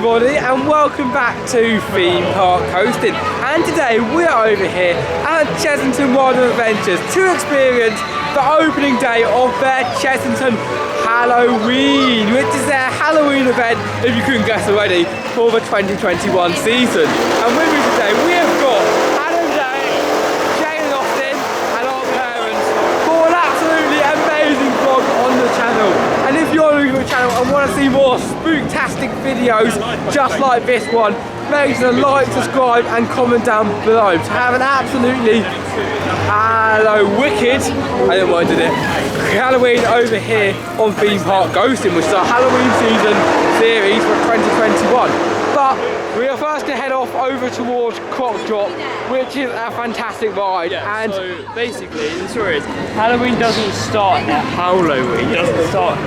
everybody, and welcome back to Theme Park Coasting. And today we are over here at Chessington World of Adventures to experience the opening day of their Chessington HOWL'O'WEEN, which is their Halloween event, if you couldn't guess already, for the 2021 season. And with me today we have got Jayden Austin and our parents for an absolutely amazing vlog on the channel. And if you're new to the channel and want to see more spooktastic videos just like this one, make sure to like, subscribe and comment down below to have an absolutely wicked, I didn't want to do it, Halloween over here on Theme Park Ghosting, which is our Halloween season series for 2021. But we are first going to head off over towards Croc Drop, which is a fantastic ride. Yeah, and so basically the story is Halloween doesn't start at HOWL'O'WEEN. It doesn't start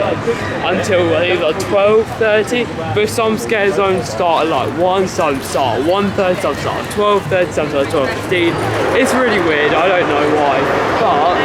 until I think like 12:30, but some scare zones start at like 1, some start at 1:30, some start at 12:30, some start at 12:15. It's really weird, I don't know why, but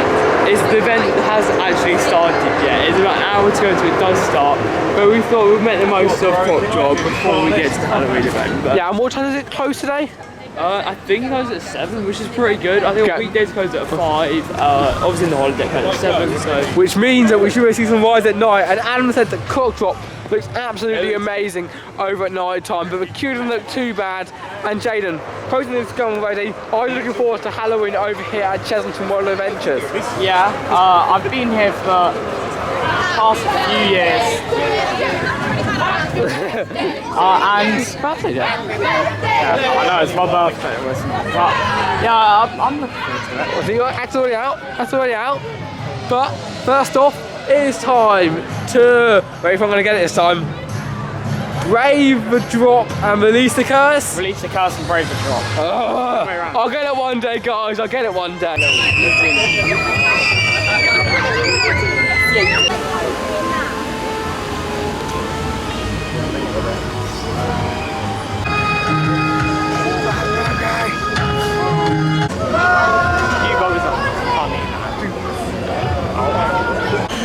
the event hasn't actually started yet. It's about an hour to go until it does start, but we thought we'd make the most of Croc Drop before we get to the Halloween event. But yeah, and what time does it close today? I think it closes at 7, which is pretty good. I think weekdays close at 5. Obviously, in the holiday close at 7. So, which means that we should really see some rides at night. And Adam said that Croc Drop looks absolutely amazing over at night time, but the queue doesn't look too bad. And Jayden, posting this gun already, are you looking forward to Halloween over here at Chessington World of Adventures? Yeah, I've been here for past few years. And I know it's my birthday, wasn't it? But yeah, I'm looking forward to it. Well, so that's already out. That's already out. But first off, it is time to wait if I'm going to get it this time. Brave the drop and release the curse. Release the curse and brave the drop. I'll get it one day, guys. I'll get it one day.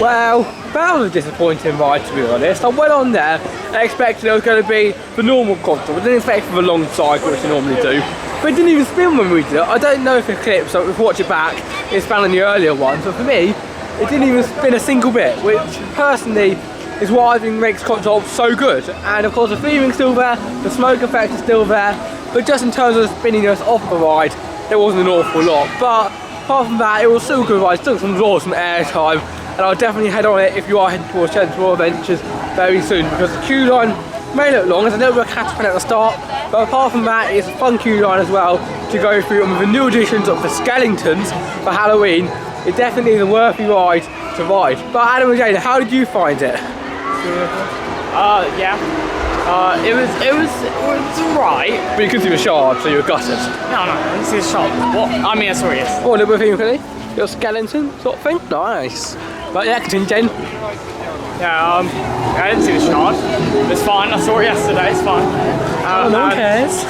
Well, that was a disappointing ride, to be honest. I went on there expecting it was going to be the normal contour. I didn't expect it for the long cycle, which I normally do. But it didn't even spin when we did it. I don't know if it clipped, so if we watch it back, it spun on the earlier one. So for me, it didn't even spin a single bit, which personally is what I think makes Croc Drop so good. And of course the theming's still there, the smoke effect is still there, but just in terms of the spinniness off the ride, there wasn't an awful lot. But apart from that, it was still a good ride, still some awesome air time. And I'll definitely head on it if you are heading towards Chessington World Adventures very soon, because the queue line may look long, there's a little bit of catch-up at the start, but apart from that, it's a fun queue line as well to go through. And with the new additions of the skeletons for Halloween, it definitely is a worthy ride to ride. But Adam and Jayden, how did you find it? Yeah. It was alright. But you couldn't see the shard, so you were gutted. No, I didn't see the shot. What? I mean, sorry, yes. Oh, a little bit of theme, little skeleton sort of thing. Nice. But yeah, continue, Jen. Yeah, I didn't see the shard. It's fine, I saw it yesterday, it's fine. No one cares.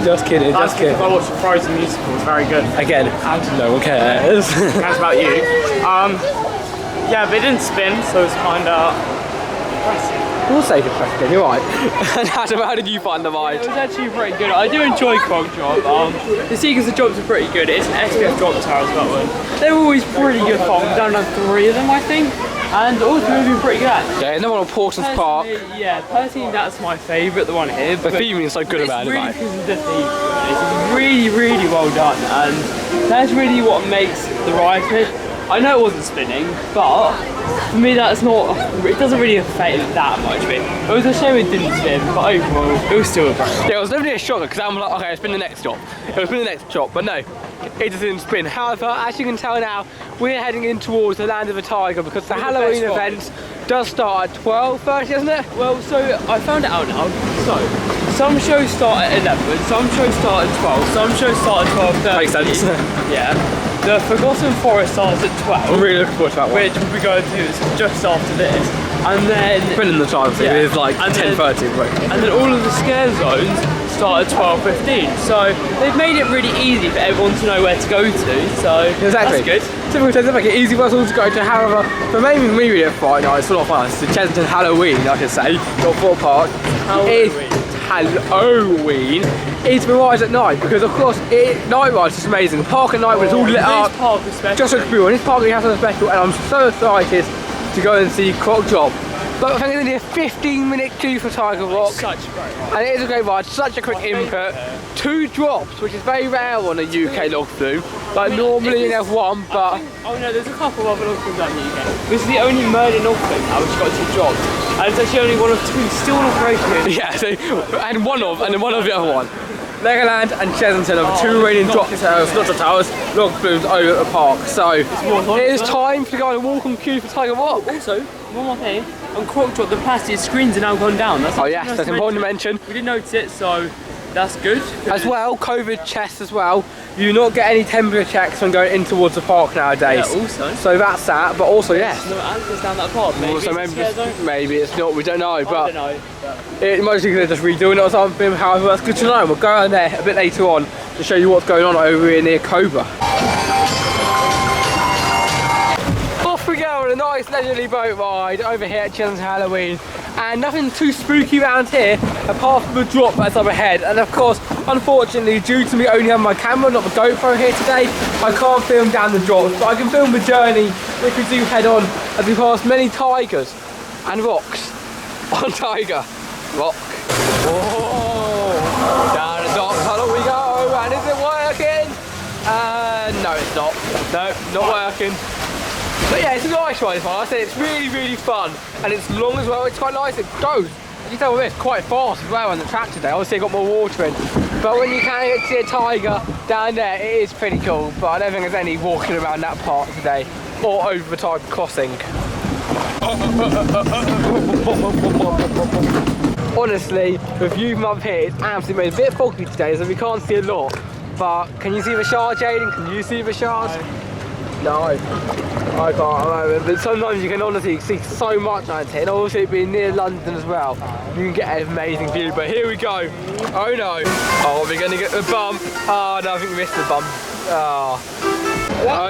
Just kidding, just kidding. I watched the Frozen musical, it's very good. Again, no one cares. That's about you. Yeah, but it didn't spin, so it's kind of impressive. We'll say depressing, you're right. And Adam, how did you find the ride? it was actually pretty good. I do enjoy Croc Drop. The sequence of drops are pretty good. It's an SPF drop tower as well. They're always pretty good fun. We've done 3 of them, I think. And all 3 have been pretty good. Yeah, another one on Parsons Park. Yeah, personally that's my favourite, the one here. The theming is so good about it, right? It's really it's really, really well done, and that's really what makes the ride good. I know it wasn't spinning, but for me that's not, it doesn't really affect it that much. But it was a shame it didn't spin, but overall it was still a great ride. Yeah, it was definitely a shocker because I'm like, okay, spin the next drop. It was spin the next drop, but no, it just didn't spin. However, as you can tell now, we're heading in towards the Land of the Tiger because the Halloween event does start at 12:30, doesn't it? Well, so I found it out now. So some shows start at 11, some shows start at 12, some shows start at 12:30. Makes sense. Yeah. The Forgotten Forest starts at 12. I'm really looking forward to that one. Which we'll be going to just after this. And then Spinning the time, so yeah. it is like 10:30. And then all of the scare zones start at 12:15. So they've made it really easy for everyone to know where to go to. So Exactly. that's good. Typical Chessington, make it easy for us all to go to. However, the main reason at Friday night, it's a lot of fun. It's the Chessington Halloween, I should say, not Thought Park. Halloween is the rise at night, because of course night rise is amazing. The park at night was all lit up. This park is special. Just like beautiful. This park really has something special, and I'm so excited to go and see Croc Drop. But I think it's only a 15-minute queue for Tiger Rock. Such a great ride. And it is a great ride, such a quick input. 2 drops, which is very rare on a UK log flume. Like normally you have 1, but... Oh no, there's a couple of other log flumes out in the UK. This is the only murder log flume now which got 2 drops. And it's actually only 1 of 2 still in operation. Yeah, so, and one of the other one. Legoland and Chessington are the 2 remaining drop towers, not drop towers, log flumes over at the park. So it is time to go on a walk on queue for Tiger Rock. Also, one more thing, on Croc Drop the plastic screens are now gone down. That's yes, that's important to mention. We didn't notice it, so that's good. As well, COVID checks as well. You do not get any temperature checks when going in towards the park nowadays. Yeah, also. So that's that, but also yes. No answers down that park. Maybe Also, it's maybe it's not, we don't know, but I don't know. it might be just redoing it or something. However, that's good to know. We'll go around there a bit later on to show you what's going on over here near Cobra. Off we go on a nice leisurely boat ride over here at Chessington Halloween, and nothing too spooky around here apart from the drop that's up ahead. And of course, unfortunately, due to me only having my camera, not the GoPro here today, I can't film down the drops, but I can film the journey which we do head on as we pass many tigers and rocks on Tiger Rock. Whoa! Down the dark tunnel we go, and is it working? No, it's not. No, not working. But yeah, it's a nice one, I said it's really fun, and it's long as well. It's quite nice. It goes, you tell me this, quite fast as well on the track today. Obviously it got more water in, but when you can get to see a tiger down there, it is pretty cool. But I don't think there's any walking around that part today or over the Tiger crossing. Honestly, the view from up here is absolutely amazing. A bit foggy today, so we can't see a lot. But can you see the shard, Jayden? Can you see the shards? No, I can't at the moment, but sometimes you can honestly see so much out here, and obviously being near London as well, you can get an amazing view. But here we go. Oh no. Oh, we're going to get the bump. Oh no, I think we missed the bump. Oh.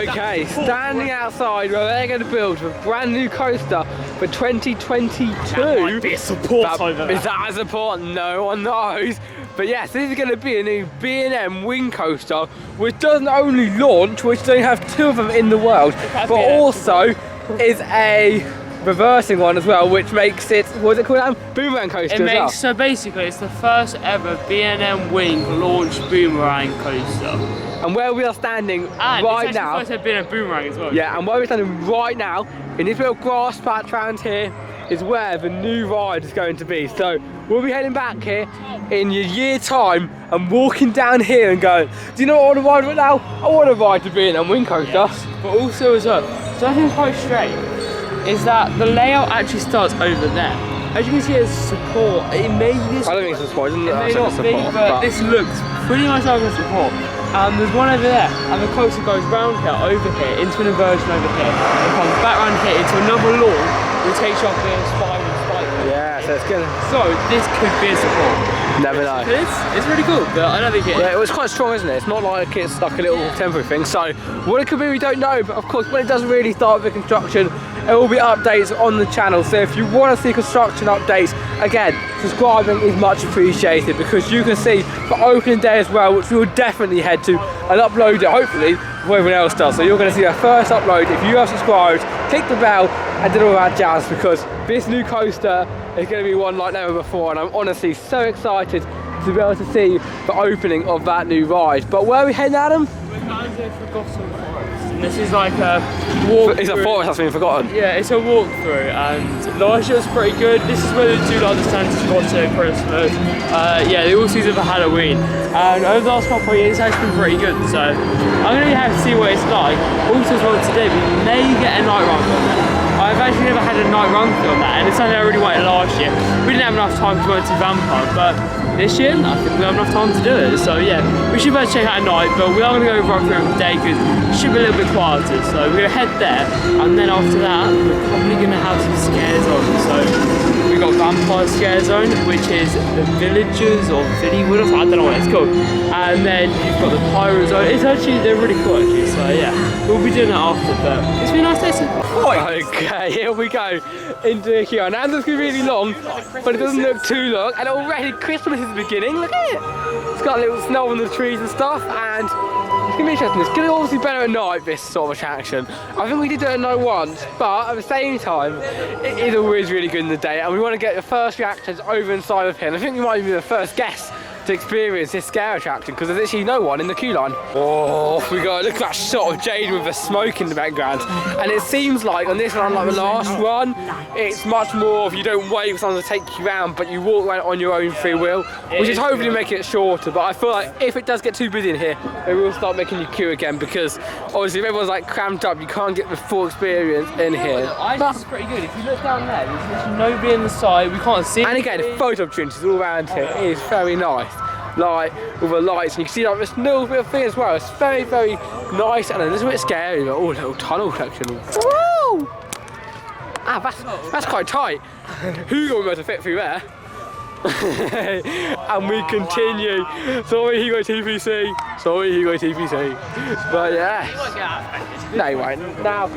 Okay, standing outside where they're going to build a brand new coaster for 2022. That might be a support over Is that a support? No one knows. But yes, this is going to be a new B&M wing coaster, which doesn't only launch, which they have 2 of them in the world, but also is a reversing one as well, which makes it, what's it called now? Boomerang coaster as well. So basically, it's the first ever B&M wing launch boomerang coaster. And where we are standing And right it's now, the first ever B&M boomerang as well. yeah, and where we're standing right now, in this little grass patch around here, is where the new ride is going to be. So we'll be heading back here in a year's time and walking down here and going, do you know what I want to ride right now? I want to ride the B&M wing coaster. Yes. But also as well, something quite strange is that the layout actually starts over there. As you can see, there's support. It may be I don't think it's a support, isn't it? It may not be, but this looks pretty much like a support. There's one over there, and the coaster goes round here, over here, into an inversion over here, and comes back round here into another lawn, which takes you up the spiral spike. Yeah, so it's good. So this could be a support. Never know. It's really cool, but I don't think it is. Yeah, it was quite strong, isn't it? It's not like it's like a little temporary thing. So what it could be, we don't know. But of course, when it does really start with construction, there will be updates on the channel. So if you want to see construction updates, again, subscribing is much appreciated, because you can see for opening day as well, which we will definitely head to and upload it, hopefully, before everyone else does. So you're going to see our first upload if you have subscribed, click the bell and did all that jazz, because this new coaster is going to be one like never before, and I'm honestly so excited to be able to see the opening of that new ride. But where are we heading, Adam? We're going to Forgotten Forest, and this is like a walk. It's a forest that's been forgotten. Yeah, it's a walkthrough, and last year was pretty good. This is where they do like the Santa Claus at Christmas. Yeah, they all season for Halloween, and over the last couple of years, it's actually been pretty good. So I'm going to have to see what it's like. Also, as well today, we may get a night run on that. I've actually never had a night run on that, and it's something I really wanted last year. We didn't have enough time to go to Vampire, but this year I think we have enough time to do it. So yeah, we should better check out at night, but we are going to go run through it today because it should be a little bit quieter. So we're going to head there, and then after that, we're probably going to have some scares on. So we got vampire scare zone, which is the villagers or Villywood, I don't know what it's called. And then you've got the pirate zone. It's actually, they're really cool actually, so yeah. We'll be doing that after, but it's been nice day. Okay, here we go into here. Now this is going to be really long, but it doesn't look too long. And already Christmas is beginning, look at it. It's got a little snow on the trees and stuff, and it's going to be interesting. It's going to obviously better at night, this sort of attraction. I think we did it at night once, but at the same time, it is always really good in the day, and we want to get the first reactions over inside of here. And I think we might be the first guests to experience this scare attraction, because there's actually no one in the queue line. Oh, off we go. Look at that shot of Jayden with the smoke in the background. And it seems like on this one, unlike the last one, it's much more of you don't wait for someone to take you around, but you walk around on your own free will, which is hopefully making it shorter. But I feel like if it does get too busy in here, they will start making you queue again, because obviously if everyone's like cramped up, you can't get the full experience in here. I think it's pretty good. If you look down there, there's nobody in the side, we can't see. And again, photo opportunities all around here. It is very nice. Like with the lights, and you can see like this little bit of thing as well. It's very, very nice, and a little bit scary. But oh, little tunnel section. Woo! Ah, that's quite tight. Hugo will be able to fit through there. And we continue. Sorry, Hugo TPC. Sorry, Hugo TPC. But yeah. No, you won't. Now,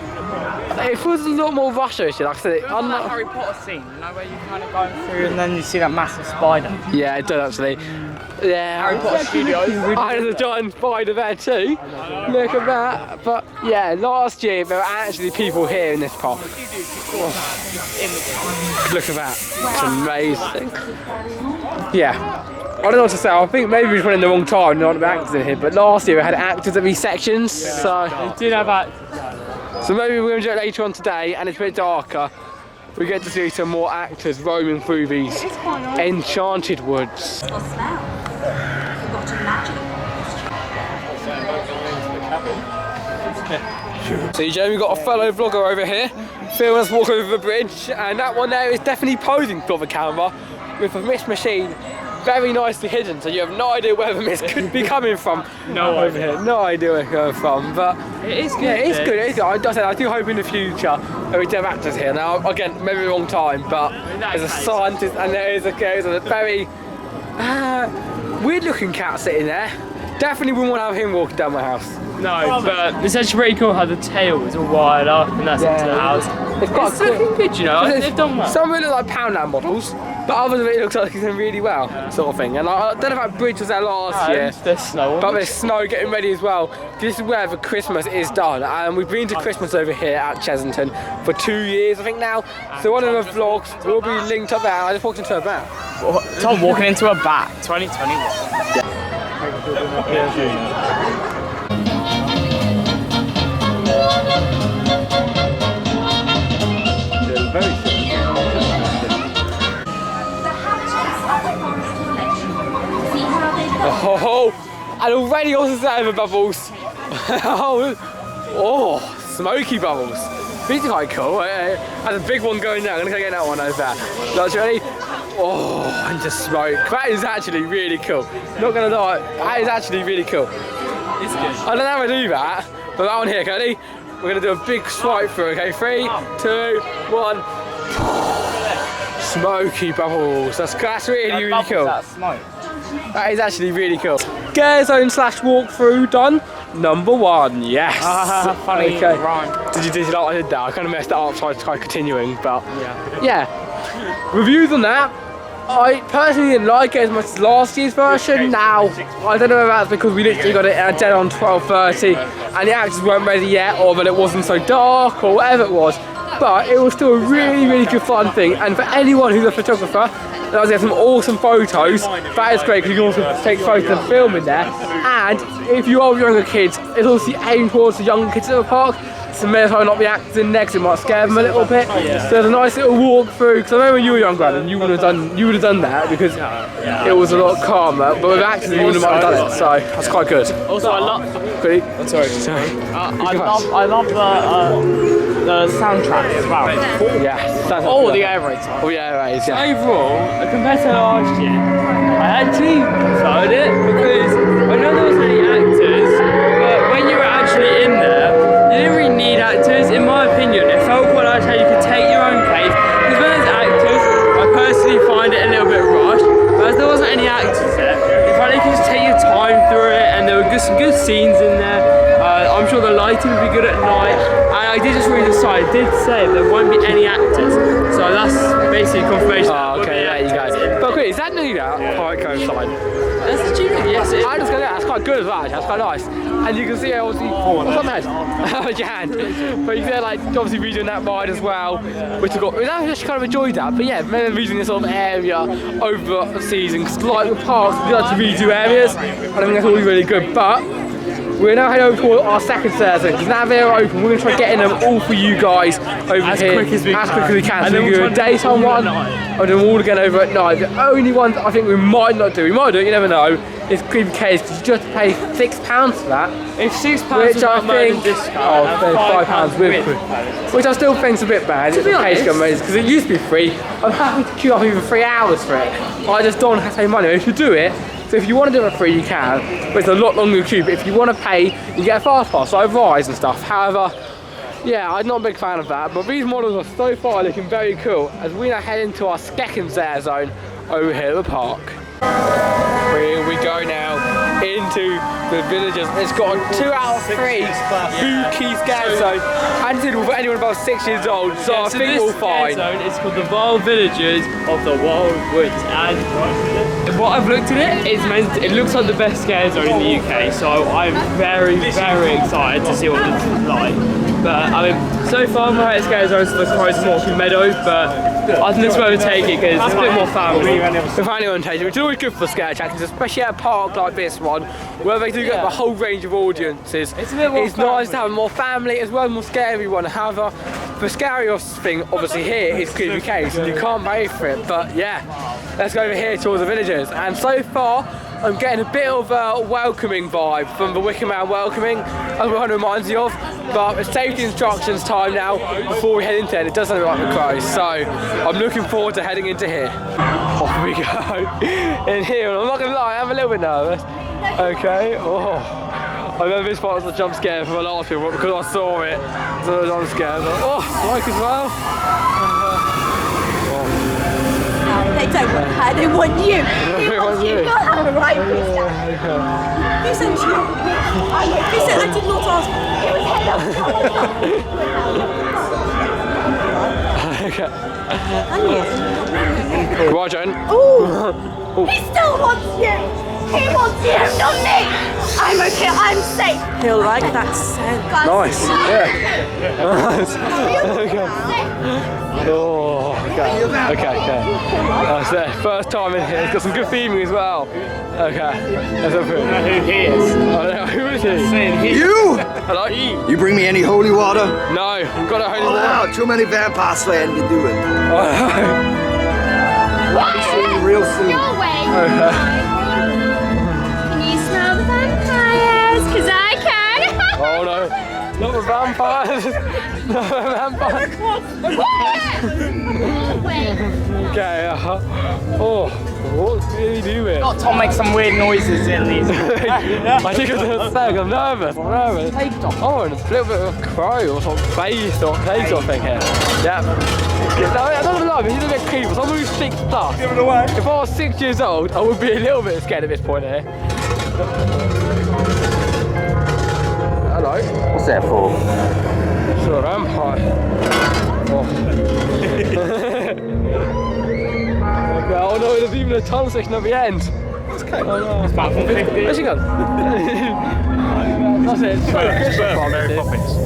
it feels a lot more rushish, like I said. That Harry Potter scene, you know, where you kind of going through and then you see that massive spider. Yeah, it does actually. Yeah, Harry Potter Studios. There's a giant spider there too. Look at that. But yeah, last year there were actually people here in this park. Look at that. It's amazing. Yeah. I don't know what to say. I think maybe we just went in the wrong time, not the actors in here. But last year we had actors at these sections, so We did have that. So maybe we're going to do it later on today, and it's a bit darker. We get to see some more actors roaming through these enchanted woods. Or smell. Forgotten magic. So Jamie, got a fellow vlogger over here filming us walk over the bridge, and that one there is definitely posing for the camera with a mist machine very nicely hidden, so you have no idea where the mist could be coming from. No over here, no idea where it's coming from, but It is good. yeah, it's good. It is good. I do hope in the future that we do have actors here. Now, again, maybe the wrong time, but there's a scientist and there's a very weird-looking cat sitting there. Definitely wouldn't want to have him walking down my house. No, but it's actually pretty cool how the tail is all wired up and that's into the house. It's quite It's looking good, you know. They've done well. Some of it look like Poundland models, but others of it looks like it's doing really well, sort of thing. And I don't know if that bridge was there last year, There's snow on but it. there's snow getting ready as well. This is where the Christmas is done, and we've been to Christmas over here at Chessington for 2 years, I think now. So one of the vlogs will be linked up there. I just walked into a bat. Tom walking into a bat, 2021. Oh, and already also starting with bubbles. Oh, smoky bubbles. These are quite cool. There's a big one going now. I'm gonna go get that one over there. That's ready. Oh, and just smoke. That is actually really cool. Not gonna lie, that is actually really cool. It's good. I don't know how to do that, but that one here, Cody. We're gonna do a big swipe through. Okay, 3, 2, 1. Smoky bubbles. That's really cool. That smoke. That is actually really cool. Scare zone / walkthrough done. Number 1, yes. Funny rhyme. Did you like I did that? I kind of messed that up, so I tried continuing, but yeah. Reviews on that. I personally didn't like it as much as last year's version. Now, I don't know if that's because we literally got it dead on 12:30 and the actors weren't ready yet, or that it wasn't so dark, or whatever it was. But it was still a really, really good fun thing. And for anyone who's a photographer, that was get some awesome photos. That is great because you can also take photos and film in there. And if you are younger kids, it's also aimed towards the younger kids at the park. So may as well not be actors in next, it might scare them a little bit. So there's a nice little walk through. Because I remember when you were younger, and you would have done that because it was a lot calmer. But with actors, you wouldn't have done it. So that's quite good. Also, I love. Pretty. I'm sorry. I love the soundtrack as well. Yeah. Oh, the air raids. Oh yeah, right. Yeah. Overall, compared to last year, I actually preferred it because I know there was many actors, but when you were actually in there, you didn't really need actors. In my opinion, it felt quite nice how you could take your own pace. Because when there's actors, I personally I did just read the site. It did say there won't be any actors, so that's basically confirmation. Oh, okay, there you go. But quick, is that new now? Pirate Cove sign. That's the student, yes. It is. I just got that. That's quite good as well. Actually. That's quite nice. And you can see obviously what's on the head? Your hand. But you can like obviously redoing that ride as well, which I got. I just kind of enjoyed that. But yeah, maybe redoing this sort of area over the season. Because like the parks, we like to redo areas. I think that's always really good. But we're now heading over to our second Thursday because now they're open. We're going to try getting them all for you guys over as here quick as we can. And So we do a daytime one, and then all again over at night. The only ones I think we might not do, you never know, is Creepy Caves because you just have to pay £6 for that. If £6 Which is I not more than think, discount, £5 with, which I still think's a bit bad. To be honest, because it used to be free. I'm happy to queue up even 3 hours for it. I just don't have to pay money. If you do it, so if you want to do it for free, you can, but it's a lot longer queue. But if you want to pay, you get a fast pass, like Rise and stuff. However, yeah, I'm not a big fan of that. But these models are so far looking very cool as we now head into our second There zone over here at the park. Here we go now into the villages. It's got a 2 out of 3 spooky scare zone. And it's for anyone about 6 years old, so I think we'll fine. Zone is called the Wild Villages of the Wild Woods, and what I've looked at it looks like the best scare zone in the UK. So I'm very, very excited to see what this is like. But I mean, so far my favorite scare zone is the Crows Meadow, but I think it's where to take it because it's a bit more family. If anyone takes it, which is always good for scare challenges, especially at a park like this one, where they do get the whole range of audiences. It's a bit more nice to have more family as well, more scary one. However, the scariest thing obviously here is Creepy Caves, and you can't pay for it. But yeah, let's go over here towards the villages. And so far, I'm getting a bit of a welcoming vibe from the Wicker Man welcoming, as one reminds you of. But it's safety instructions time now before we head into it. It does sound like the Crows, so I'm looking forward to heading into here. Off we go in here, and I'm not gonna lie, I'm a little bit nervous. Okay, oh. I remember this part was a jump scare from the last film because I saw it. So I was jump scared. Oh, Mike as well. They don't want her, they want you. They want you. You'll have a right to be stabbed. Who sent you? Who said I did not ask? It was head up. Okay. And Come on, Jen. Ooh. He still wants you. He wants you, not me. I'm okay, I'm safe. He'll like that scent. Nice. Yeah. Nice. Okay. Oh, okay. That's it. First time in here. It's got some good theming as well. Okay. That's up here. I know who he is. I don't know. Who is he? You! Hello? You bring me any holy water? No. Got a holy water. Wow, too many vampire slaying to do it. See you real soon. Your way. Can you smell the vampires? Because I can. Oh no. Not the vampires. Not the vampires. Okay. Oh. What's really doing? Got Tom make some weird noises in these. I think I'm nervous. I'm a little bit of a crow or something, face or plague or thing here. Yeah. No, I don't know, but he's a bit creepy. Someone who's 6 plus. Give it away. If I was 6 years old, I would be a little bit scared at this point here. Hello. What's that for? It's a vampire. Oh no, there's even a tunnel section at the end. Okay. Oh no. It's about 50. Where's she gone? That's it.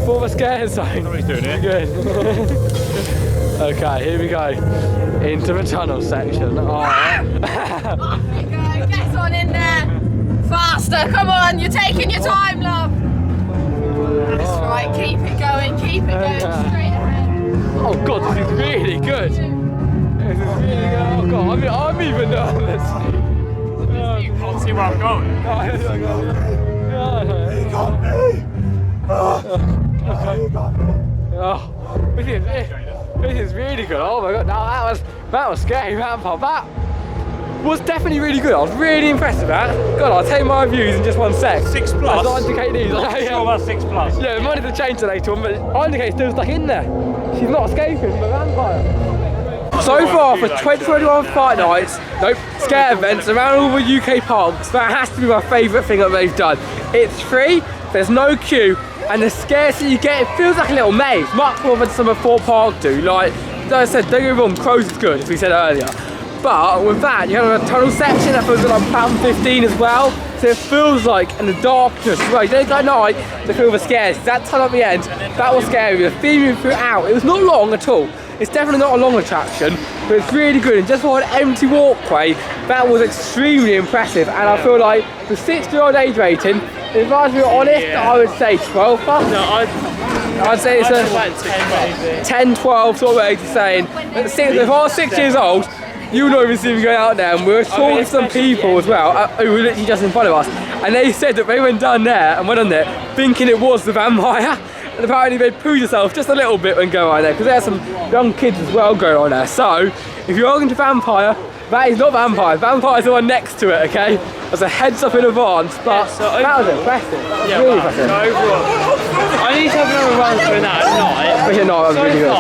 For the scare zone. Somebody's doing it. Good. Okay, here we go. Into the tunnel section. Oh. Oh my god, get on in there. Faster, come on, you're taking your time, love. That's right, keep it going straight ahead. Oh god, this is really good. This is really good. Oh god, I'm even nervous. You can't see where I'm going. Oh, this is really good. Oh my god, now that was scary, vampire. That was definitely really good. I was really impressed with that. God, I'll take my reviews in just 1 sec. 6 plus. I'll indicate these. Sure about 6 plus. Yeah, we might need to change the later one, but I'll indicate still stuck in there. She's not escaping from the vampire. So far for 2021 Fight Nights, scare events around all the UK parks, that has to be my favourite thing that they've done. It's free, there's no queue, and the scarcity you get, it feels like a little maze, much more than some of Thorpe Park do. Like I said, don't get me wrong, Crows is good, as we said earlier. But with that, you have a tunnel section that feels like £1.15 as well. So it feels like in the darkness as well. You don't go at night to feel the scares. That tunnel at the end, that was scary. The theming throughout, it was not long at all. It's definitely not a long attraction, but it's really good. And just for an empty walkway, that was extremely impressive. And I feel like the 60-year-old age rating, if I was to be honest, I would say 12 plus. No, I'd say it's a 10, 12 sort of age saying. If I was 6 years old, you would not even see me going out there, and we were talking to some people as well, who were literally just in front of us, and they said that they went down there and went on there thinking it was the vampire, and apparently they pooed themselves just a little bit when going on there, because there's some young kids as well going on there. So, if you're going to vampire, that is not vampire. Vampire's the one next to it, okay? That's a heads up in advance, but that was impressive. That was really impressive. So overall, I need to have another run through that at night. Especially at night, that was really good.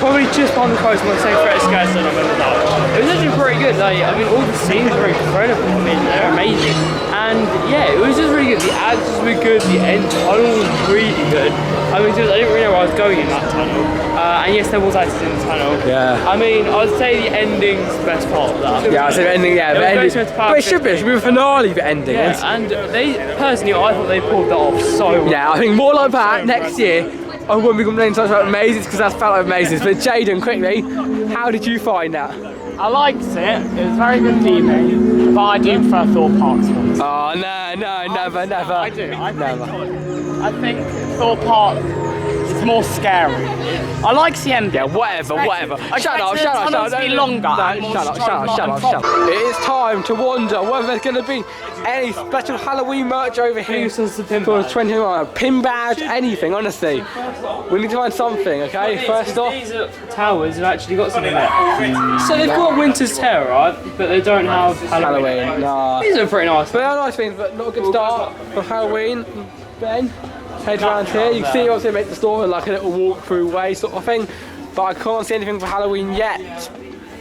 Probably just on the coast, my same Fred Scares than I remember that. It was actually pretty good. Like, I mean, all the scenes were incredible. I mean, they're amazing. And yeah, it was just really good. The actors were good. The end tunnel was really good. I mean, I didn't really know where I was going in that tunnel. And yes, there was actors in the tunnel. Yeah. I mean, I'd say the ending's the best part of that. Yeah, I'd say the ending, yeah. The ending. But it should be. It should be a finale, the ending. Yeah, and they, personally, I thought they pulled that off so well. Yeah, I think more like that next year. I wouldn't be complaining so much about Mazes because that's felt like Mazes. But Jayden, quickly, how did you find that? I liked it. It was very good theming, but I do prefer Thorpe Park's ones. Oh no, never. I do. I think Thorpe Park is more scary. I like the ending. Yeah, whatever. Shut up. It is time to wonder whether there's going to be any special Halloween merch over here for 21. Pin badge, anything, honestly. We need to find something, okay? First off. These towers have actually got something there. So they've got Winter's Terror, right? But they don't have Halloween. Nah. These are pretty nice. But they're nice things, but not a good start for Halloween. Ben, head around here. You can see obviously make the store like a little walk-through way sort of thing. But I can't see anything for Halloween yet.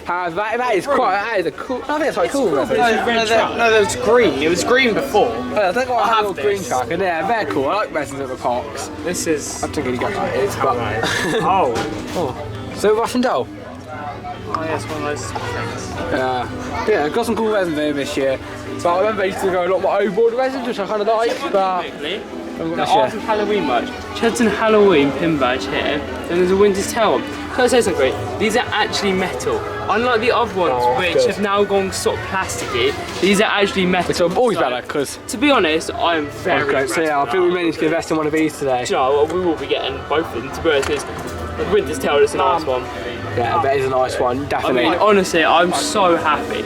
That is a cool. I think it's quite cool. No, that was green. It was green before. I think I have a green track, and yeah, they're cool. I like residents of the parks. This is. I don't really get that is, but. Oh. So Russian doll. Oh yeah, it's one of those things. Yeah, I've got some cool resin there this year. But I remember I used to go a lot more overboard resins, which I kind of like. But the Art of Halloween merch. Chessington Halloween pin badge here. Then there's a Winter's Tale. Can I say something? These are actually metal. Unlike the other ones, which have now gone sort of plasticky, these are actually metal. Which are always better, because... To be honest, I am very impressed. So yeah, I think we may need to invest in one of these today. Do you know, we will be getting both of them, to be honest, because Winter's Tale is a nice one. Yeah, that is a nice one, definitely. I mean, honestly, I'm so happy.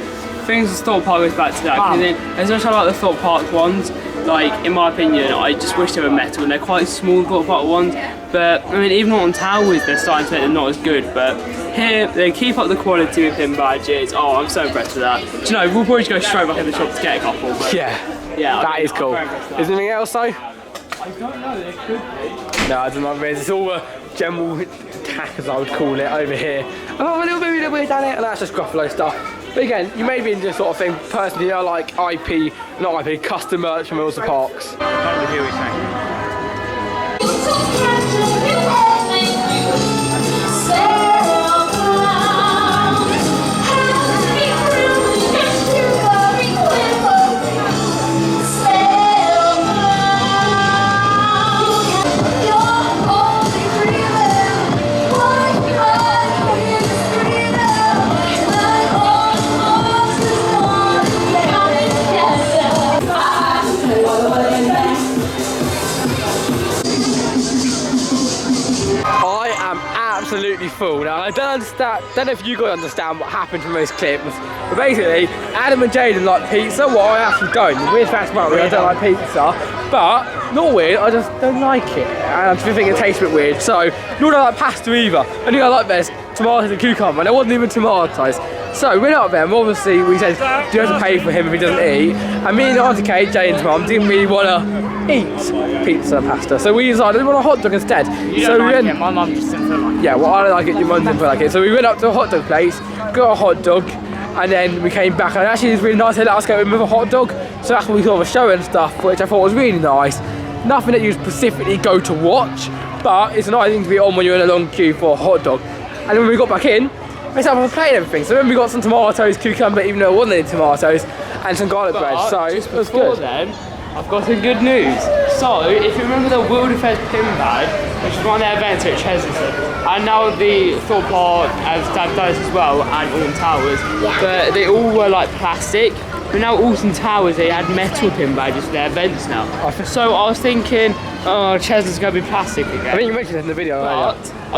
Things that Thorpe Park goes back to that. And then, as much as I like the Thorpe Park ones, like, in my opinion, I just wish they were metal, and they're quite small Thorpe Park ones. But, I mean, even on towers, they're starting to make them not as good. But here, they keep up the quality with pin badges. Oh, I'm so impressed with that. Do you know, we'll probably just go straight back in the shop to get a couple. But yeah, that is cool. Is there anything else, though? I don't know, there could be. No, I don't know. It's all a general tack, as I would call it, over here. Oh, a little bit weird down here, and that's just Gruffalo stuff. But again, you may be into this sort of thing. Personally, I like custom merch from all the parks. I can't hear what you're saying. Absolutely full. Now I don't know if you guys understand what happened from those clips, but basically Adam and Jayden like pizza. Well, I actually don't. The weird fact about me, I don't like pizza, but not weird, I just don't like it, and I just think it tastes a bit weird. So nor do I like pasta either. I think I like this tomatoes and cucumber, and there wasn't even tomatoes. So we went up there, and obviously we said, do you have to pay for him if he doesn't eat? And me and Auntie Kate, Jayden's mum, didn't really want to eat pizza and pasta. So we decided we want a hot dog instead. You don't like it, my mum just didn't feel like it. Yeah, well I don't like it, your mum didn't feel like it. So we went up to a hot dog place, got a hot dog, and then we came back. And actually it was really nice, they let us go in with a hot dog. So that's when we saw the show and stuff, which I thought was really nice. nothing that you specifically go to watch, but it's a nice thing to be on when you're in a long queue for a hot dog. And then when we got back in, we started to play and everything. So then we got some tomatoes, cucumber, even though it wasn't any tomatoes, and some garlic bread. So just it was before good. then, I've got some good news. So, if you remember the World Affairs pin badge, which was one of their events at Chessington, and now the Thor Park, as Dad does as well, and Alton Towers, but they all were like plastic. But now Alton Towers, they had metal pin badges for their events now. So I was thinking, oh, Chessington's going to be plastic again. I think you mentioned it in the video earlier.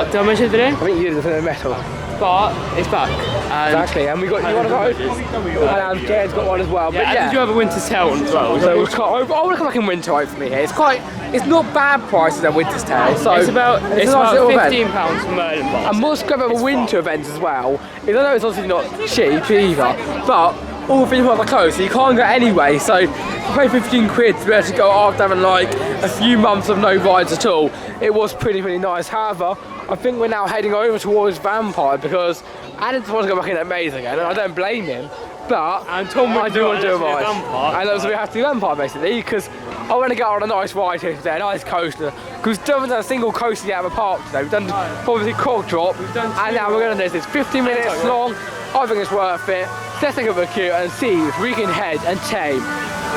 Did I mention it today? I think you did it for the metal. But it's back. And Exactly, and we got you one of those. And Jared's got one as well. But and yeah. did you have a winter's tail one as well? So we'll come back in winter hopefully here. It's not bad prices at Winter's Tale. So It's about a nice little event. £15 for Merlin bars. And what's great about the winter events as well is I know it's obviously not cheap either, but all the things are closed, so you can't go anyway. So you pay 15 quid to be able to go after having like a few months of no rides at all. It was pretty nice. However, I think we're now heading over towards Vampire because Adam wants to go back in that maze again, and I don't blame him. But And Tom I do want to do a ride. Vampire. And that's what we have to do Vampire basically, because I want to get on a nice ride here today, a nice coaster. Because we haven't done a single coaster yet out of the park today. We've done obviously Cog Drop, and now we're going to do this. It's 15 minutes long. I think it's worth it. Let's take a look here and see if we can head and tame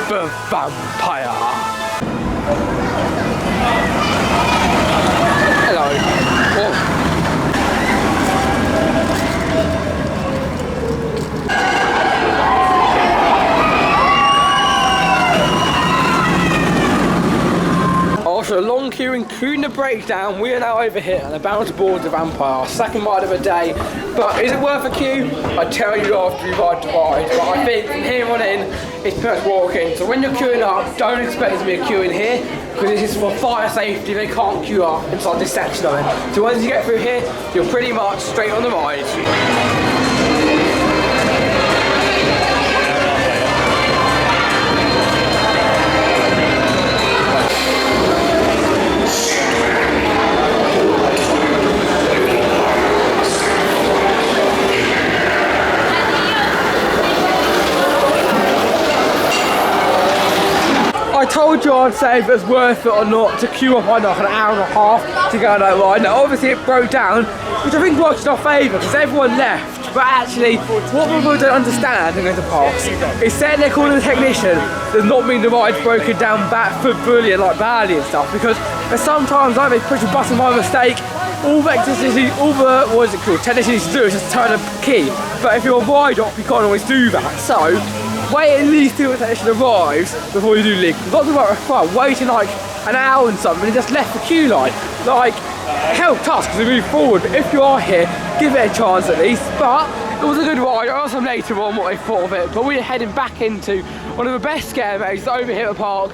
the vampire. Hello. Oh. After a long queue including the breakdown, we are now over here and about to board the Vampire, second ride of the day. But is it worth a queue? I tell you after you ride the ride. But I think from here on in, it's pretty much walking. So when you're queuing up, don't expect there to be a queue in here, because this is for fire safety. They can't queue up inside this section of it. So once you get through here, you're pretty much straight on the ride. I told you I'd say if it's worth it or not to queue up like an hour and a half to go on that ride. Now obviously it broke down, which I think works in our favour because everyone left. But actually, what people don't understand in the parks is saying they're calling a technician does not mean the ride's broken down fully and like badly and stuff, because there's sometimes like they push a button by mistake. All the technician needs to do is just turn a key. But if you're a ride op, you can't always do that. So wait at least till the technician arrives before you do leave. A lot of people are fun, waiting like an hour and something and just left the queue line. Like, it helped us because we moved forward, but if you are here, give it a chance at least. But it was a good ride. I'll ask them later on what they thought of it, but we're heading back into one of the best scare mazes over here at the park.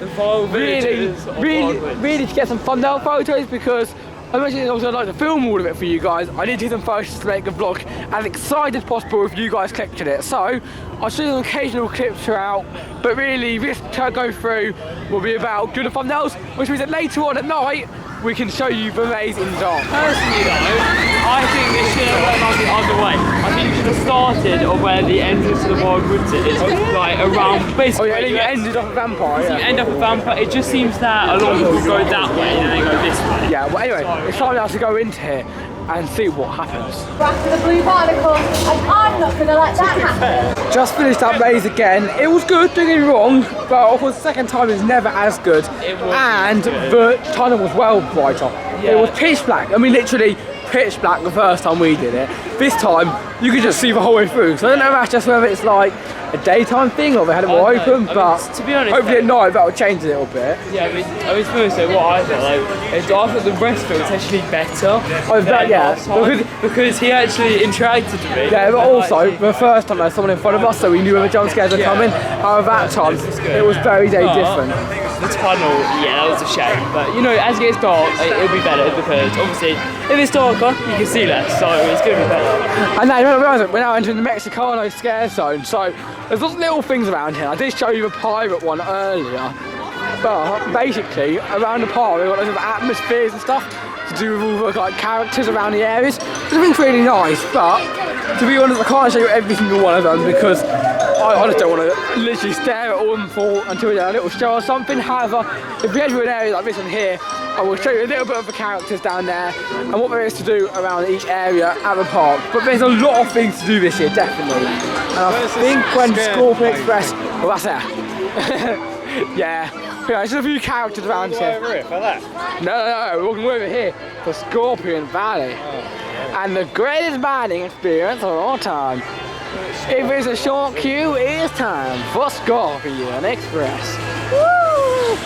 Really to get some thumbnail photos, because I mentioned also I'd like to film all of it for you guys. I need to do them first to make the vlog as excited as possible if you guys clicked on it. So I'll show you some occasional clips throughout, but really this go through will be about good thumbnails, which means that later on at night we can show you the maze in dark. Personally though, I think they should have went on the other way. I think you should have started on where the entrance to the Wild Woods is, like around basically. Oh yeah, and then you ended up a vampire. You end up a vampire. It just seems that a lot of people go that way and then they go this way. Yeah, well anyway, it's time now to go into here and see what happens. Back to the blue barnacle, and I'm not going to let that happen. Just finished that maze again. It was good, don't get me wrong, but of course the second time is never as good. And the tunnel was well brighter. Yeah. It was pitch black. I mean literally pitch black the first time we did it. This time you could just see the whole way through. So I don't know if that's just whether it's like a daytime thing or they had it more open, but to be honest, hopefully at night that'll change a little bit. Yeah, I mean to be honest, what I thought, like, is I thought the rest of it was actually better. Oh, that, yeah. Because he actually interacted with me. Yeah, but also the first time there was someone in front of us, so we knew where the jump scares were coming. However, that time it was very different. The tunnel, yeah, that was a shame. But you know, as it gets dark, it'll be better because obviously if it's darker, you can see less, so it's going to be better. And now you don't realise it, we're now entering the Mexicano scare zone, so there's lots of little things around here. I did show you the pirate one earlier, but basically around the park we've got loads of atmospheres and stuff to do with all the like characters around the areas. It's really nice, but to be honest, I can't show you every single one of them because I just don't want to literally stare at all them until we get a little show or something. However, if we head to an area like this one here, I will show you a little bit of the characters down there and what there is to do around each area at the park. But there's a lot of things to do this year, definitely. And I think when Scorpion Express, well, that's there. Yeah, there's a few characters around here. No, we're walking over here for Scorpion Valley. And the greatest riding experience of all time. If it's a short queue, it is time for Scorpion Express. Woo!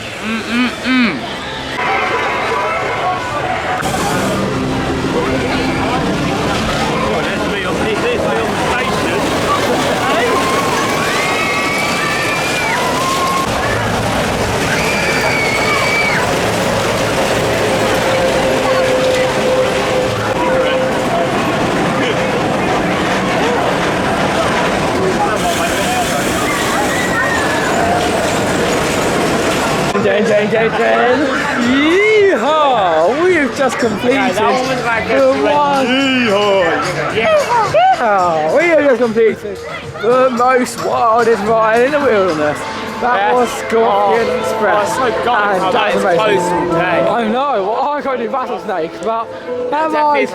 Yeehaw! We have just completed we have just completed the most wildest ride in the wilderness. That was Scorpion Express. I know, well, I can't do rattlesnake, but that ride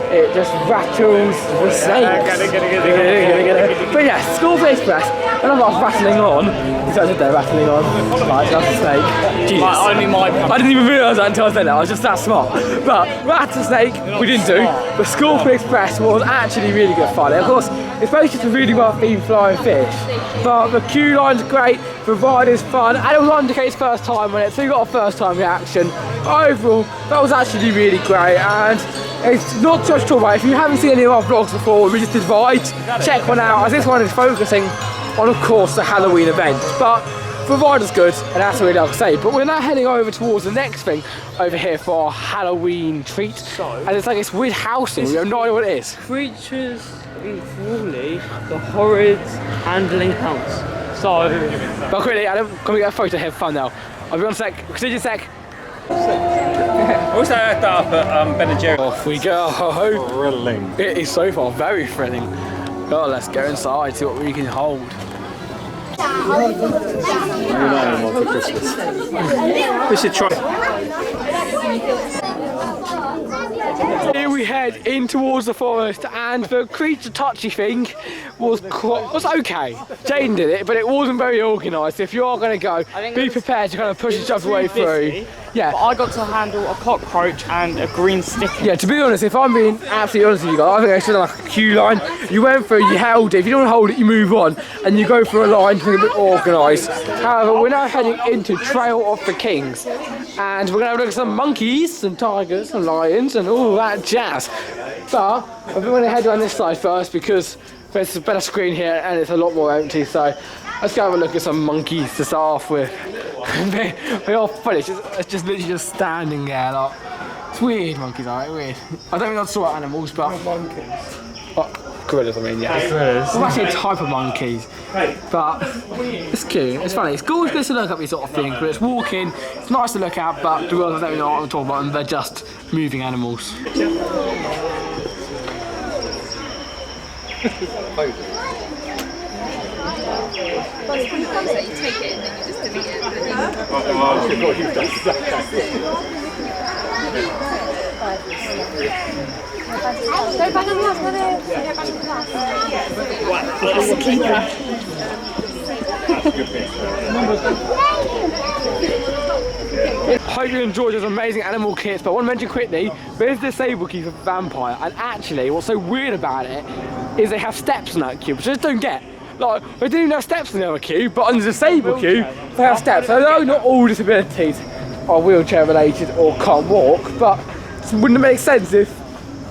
it just rattles the snakes. But yeah, Scorpion Express, when I was rattling on, because I did there rattling on, right, that's a snake. Jesus. I didn't even realise that until I said that, I was just that smart. But rattlesnake we didn't do, but Scorpion Express was actually really good fun. And of course, it's basically a really well themed flying fish, but the queue line's great, the ride is fun, and it was Undercate's first time on it, so you got a first time reaction. Overall, that was actually really great, and it's not just talk about. If you haven't seen any of our vlogs before, we just did rides, check one out, as this one is focusing on, of course, the Halloween event. But the ride is good, and that's really all I can say. But we're now heading over towards the next thing over here for our Halloween treat. And it's like this weird housing, we have no idea what it is. Creatures in Crawley, the horrid handling house. So... But quickly, Adam, can we get a photo here for fun now? I'll be on a sec, see you in a sec. Also had that up at Ben & Jerry's. Off we go. Thrilling. It is so far very thrilling. Oh, let's go inside, see what we can hold. For Christmas. We should try. Here we head in towards the forest, and the creature touchy thing was okay. Jayden did it, but it wasn't very organised. If you are going to go, be prepared to kind of push yourself the way through. Yeah. But I got to handle a cockroach and a green stick. Yeah, to be honest, if I'm being absolutely honest with you guys, I think I should have like a queue line. You went through, you held it. If you don't want to hold it, you move on, and you go through a line to be a bit organised. However, we're now heading into Trail of the Kings, and we're going to have a look at some monkeys, some tigers, some lions, and all that jazz. But I'm going to head on this side first because there's a better screen here and it's a lot more empty. So let's go have a look at some monkeys to start off with. They are funny. It's just literally just standing there. Like, it's weird, monkeys, alright, weird. I don't think I'd sort animals, but gorillas, I mean, yeah. Gorillas. Well, actually a type of monkeys, but it's cute. It's funny. It's always good to look at these sort of things, but it's walking. It's nice to look at, but the ones I don't know what I'm talking about, and they're just moving animals. Hope you enjoyed those amazing animal kits, but I want to mention quickly, there's this disabled queue for Vampire, and actually what's so weird about it is they have steps in that queue, which I just don't get. Like, they didn't even have steps in the other queue, but on the disabled queue, they have steps. I know not all disabilities are wheelchair related or can't walk, but wouldn't it make sense if,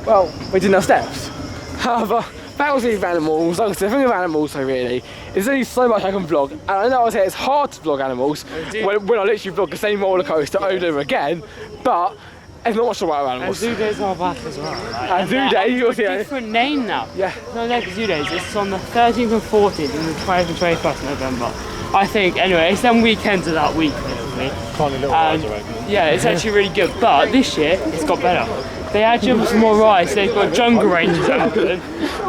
well, we didn't have steps? However, that was with animals. Like I said, the thing with animals, so really, there's only so much I can vlog. And I know I say it's hard to vlog animals when I literally vlog the same roller coaster over and over again, but there's not much to write about animals. And Zoo Days are back as well. Like, and Zoo Days, you'll see it. Different name now. Yeah. No, like Zoo Days. It's on the 13th and 14th and the 20th and 21st of November. I think, anyway, it's them weekends of that week, basically. Tiny little rides are open. Yeah, it's actually really good. But this year, it's got better. they actually have some more rides. They've got jungle ranges open,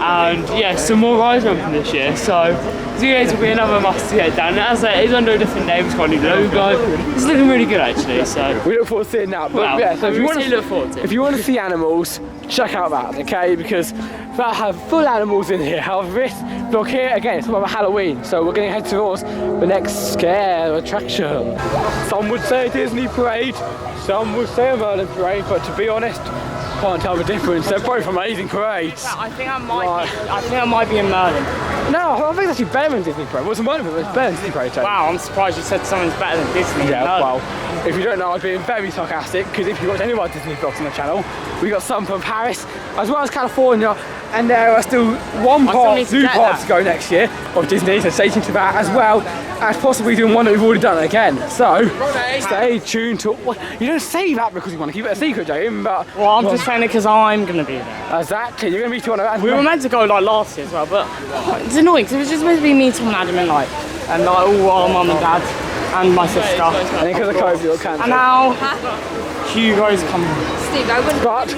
and yeah, some more rides open this year. So Zoo Days will be another must to get down. And as I say, it's under a different name, it's got a new logo. It's looking really good actually. So we look forward to seeing that. But well, yeah, so if you want to see animals, check out that, okay? Because that have full animals in here. However, this vlog here again, it's about Halloween, so we're going to head towards the next scare attraction. Some would say a Disney parade, some would say a Merlin parade, but to be honest, can't tell the difference. They're both amazing parades. I think I might be in Merlin. No, I think it's actually better than Disney parade. What's the Merlin parade? It's better than Disney parade. Too. Wow, I'm surprised you said something's better than Disney. Yeah, well, if you don't know, I've been very sarcastic, because if you watch any of our Disney vlogs on the channel, we got some from Paris, as well as California, and there are still two parts to go next year of Disney, so stay tuned to that, as well as possibly doing one that we've already done again. So, stay tuned to, you don't say that because you want to keep it a secret, Jayden, but... Well, I'm just saying it because I'm going to be there. Exactly, you're going to be one of that. We were meant to go like last year as well, but it's annoying because it was just supposed to be me, Tom and Adam and like all our mum and dad and my sister. And because of COVID, you're cancelled. And now Hugo's coming. Steve, I wouldn't. But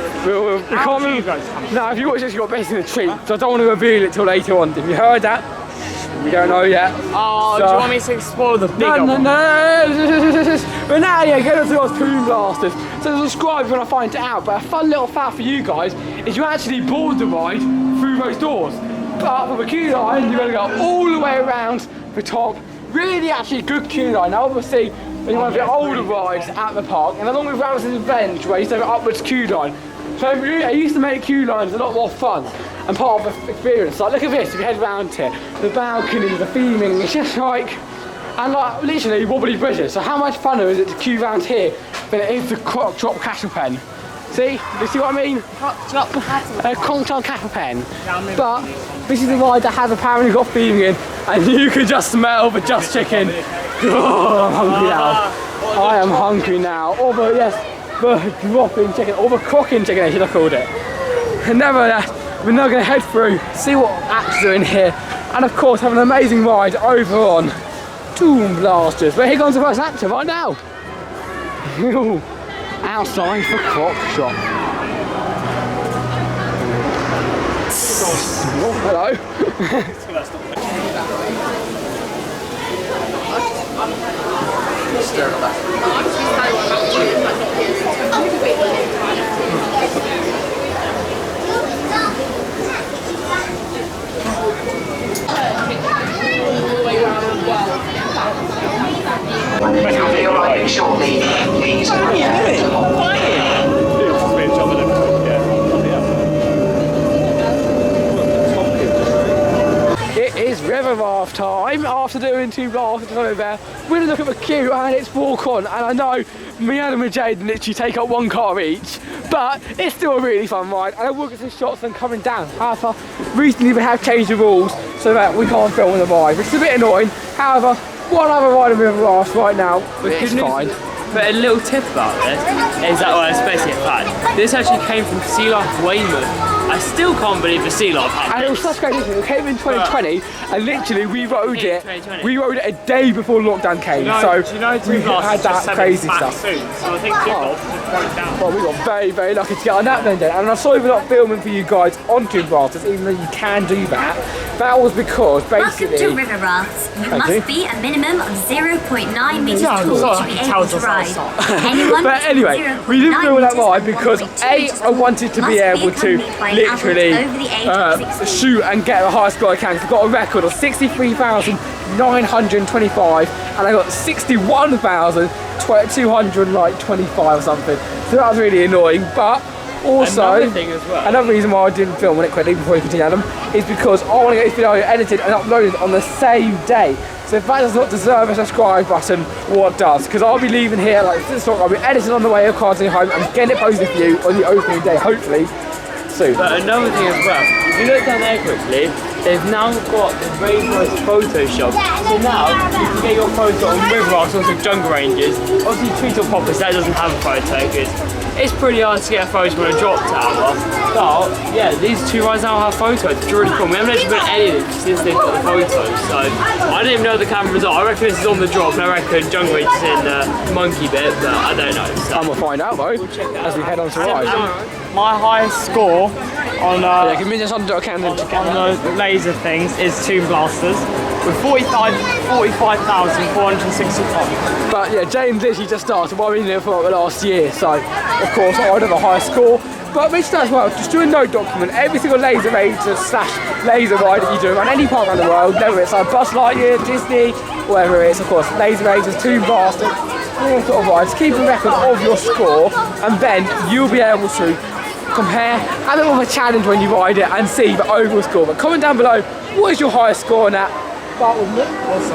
we can't move. No, if you watch this, you've got basically a treat. So I don't want to reveal it till later on. If you heard that, we don't know yet. Oh, so, do you want me to spoil the big one? No. But now, yeah, get on to those Toon Blasters. So subscribe when I find it out. But a fun little fact for you guys is you actually board the ride through those doors. But for the queue line, you're going to go all the way around the top. Really, actually good queue line. Now, obviously, when you want to get older rides at the park, and along with Ramsey's Event, where you used to have an upwards queue line. So it used to make queue lines a lot more fun and part of the experience. Like, look at this, if you head around here, the balcony, the theming, it's just like, and like literally wobbly bridges. So how much funner is it to queue around here than it is the Croc Chop Castle Pen? See? You see what I mean? Croc Chop Castle Pen. But this is the ride that has apparently got theming in, and you can just smell the Just Chicken. Oh, I'm hungry now. I am hungry now. Or the, yes, the dropping chicken, or the crocking chicken, I should have called it. And nevertheless, we're now going to head through, see what acts are in here, and of course have an amazing ride over on Toon Blasters. But here comes the first actor right now. Outside the Croc Shop. Oh, hello. You'll be arriving shortly. Please It is river raft time. After doing Toon Blasters over there, we're going to look at the queue and it's walk on. And I know me, Adam and Jayden literally take up one car each, but it's still a really fun ride. And I will get some shots of them coming down. However, recently they have changed the rules so that we can't film on the ride, which is a bit annoying. However, one other ride of river raft right now, which is fine. But a little tip about this is that, well, it's basically a fact. This actually came from Sea Life Weymouth. I still can't believe the Sea Life had And it was such great news. It came in 2020, and literally we rode it. We rode it a day before lockdown came. So we had that crazy stuff. So I think well, we got very, very lucky to get on that then. And I'm sorry we're not filming for you guys on Toon Blasters, even though you can do that. That was because basically. Welcome to river rafts. You must be a minimum of 0.9 meters tall to be able to ride. But anyway, we didn't film that ride because A, I wanted to be able to literally shoot and get the highest score I can. I've got a record of 63,925 and I got 61,225 or something. So that was really annoying. But also, another reason why I didn't film on it quickly before we continue, Adam, is because I want to get this video edited and uploaded on the same day. So if that does not deserve a subscribe button, what does? Because I'll be leaving here like this talk, I'll be editing on the way of cars home and getting it posted for you on the opening day, hopefully soon. But another thing as well, if you look down there quickly, they've now got the very nice Photoshop. So now you can get your photo on river rafts, also jungle ranges. Obviously Treetop Poppers, that doesn't have a photo because it's pretty hard to get a photo on a drop tower. But yeah, these two rides now have photos. It's really cool. We haven't actually done anything since they've got the photos. So I didn't even know the cameras are. I reckon this is on the drop, and I reckon Jungle Beach is in the monkey bit, but I don't know. So And we'll find out though as we head on to ride. My highest score on Yeah, give me just under a candle. on the laser things is Tomb Blasters with 45,465. But yeah, James literally just started. Well, I've been there for the last year, so of course I don't have a high score. But mention that as well, just do a note document. Every single laser racer / laser ride that you do on any park around the world, whether it's like Buzz Lightyear, Disney, whatever it is, of course, laser racers, Tomb Blasters, all sort of rides. Keep a record of your score, and then you'll be able to compare, have a bit of a challenge when you ride it and see the overall score. But comment down below, what is your highest score on that? Start with me. Also,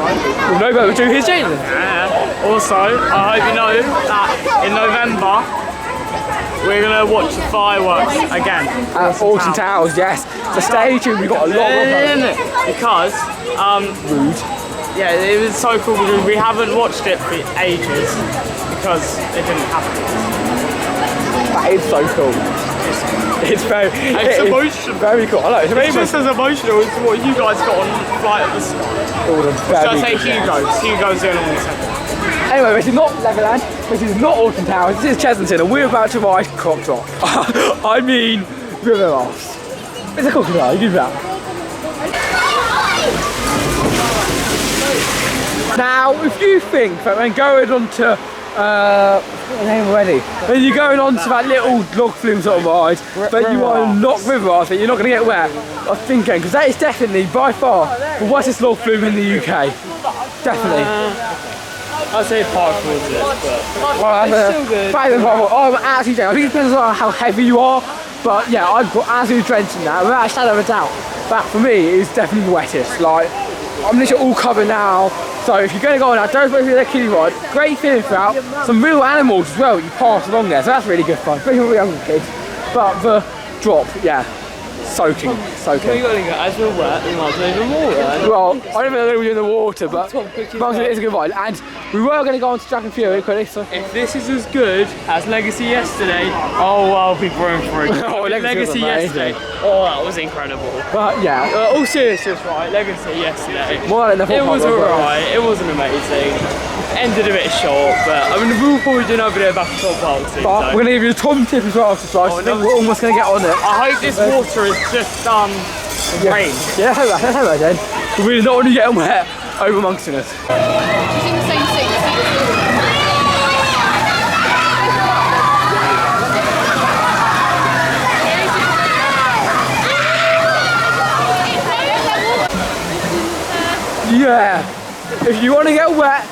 with no further ado, here's Jayden. Also, I hope you know that in November we're gonna watch the fireworks again At Alton Towers, yes. So stay tuned, we've got a lot of them. because Rude. yeah, it was so cool because we haven't watched it for ages because it didn't happen. That is so cool. It's very, It's emotional. very cool. I know, it's very It's just as emotional as what you guys got on Flight of the Sky. Should I say Hugo's? Hugo's the only one second. Anyway, this is not Legoland, this is not Alton Towers, this is Chessington, and we're about to ride Croc Drop. I mean, River Rafts. It's a crocodile, you give that. Now, if you think that when going on to, what's the name already? When you're going on to that little log flume sort of ride, but you are not river rafting, you're not going to get wet, I'm thinking, because that is definitely, by far, the wettest log flume in the UK. Definitely. I'd say park was it, but Well, it's still good. I'm absolutely drenched. I think it depends on how heavy you are, but yeah, I've got absolutely drenched in that, without a shadow of a doubt. That for me is definitely the wettest. Like, I'm literally all covered now, so if you're going to go on that, don't wait for the kiddie ride. Great feeling throughout. Some real animals as well, you pass along there, so that's really good fun, especially for younger kids. But the drop, yeah, soaking. We got to go as we're wet, we might as well even more wet. Well, I don't know if we're in the water, but it is a good ride. And we were going to go on to Jack and Fury quickly, so. If this is as good as Legacy yesterday, oh I'll be room for it. Oh, Legacy was yesterday, oh that was incredible. But yeah, All seriousness, right, Legacy yesterday, more than the it was alright, it wasn't amazing. Ended a bit short, but I mean we'll probably do another video back to top policy. But we're going to give you a Tom tip as well, so I think we're almost going to get on it. I hope this water is just rain. Yeah, hello then. We don't want to get wet over amongst us. She's in the same seat. Yeah, if you want to get wet,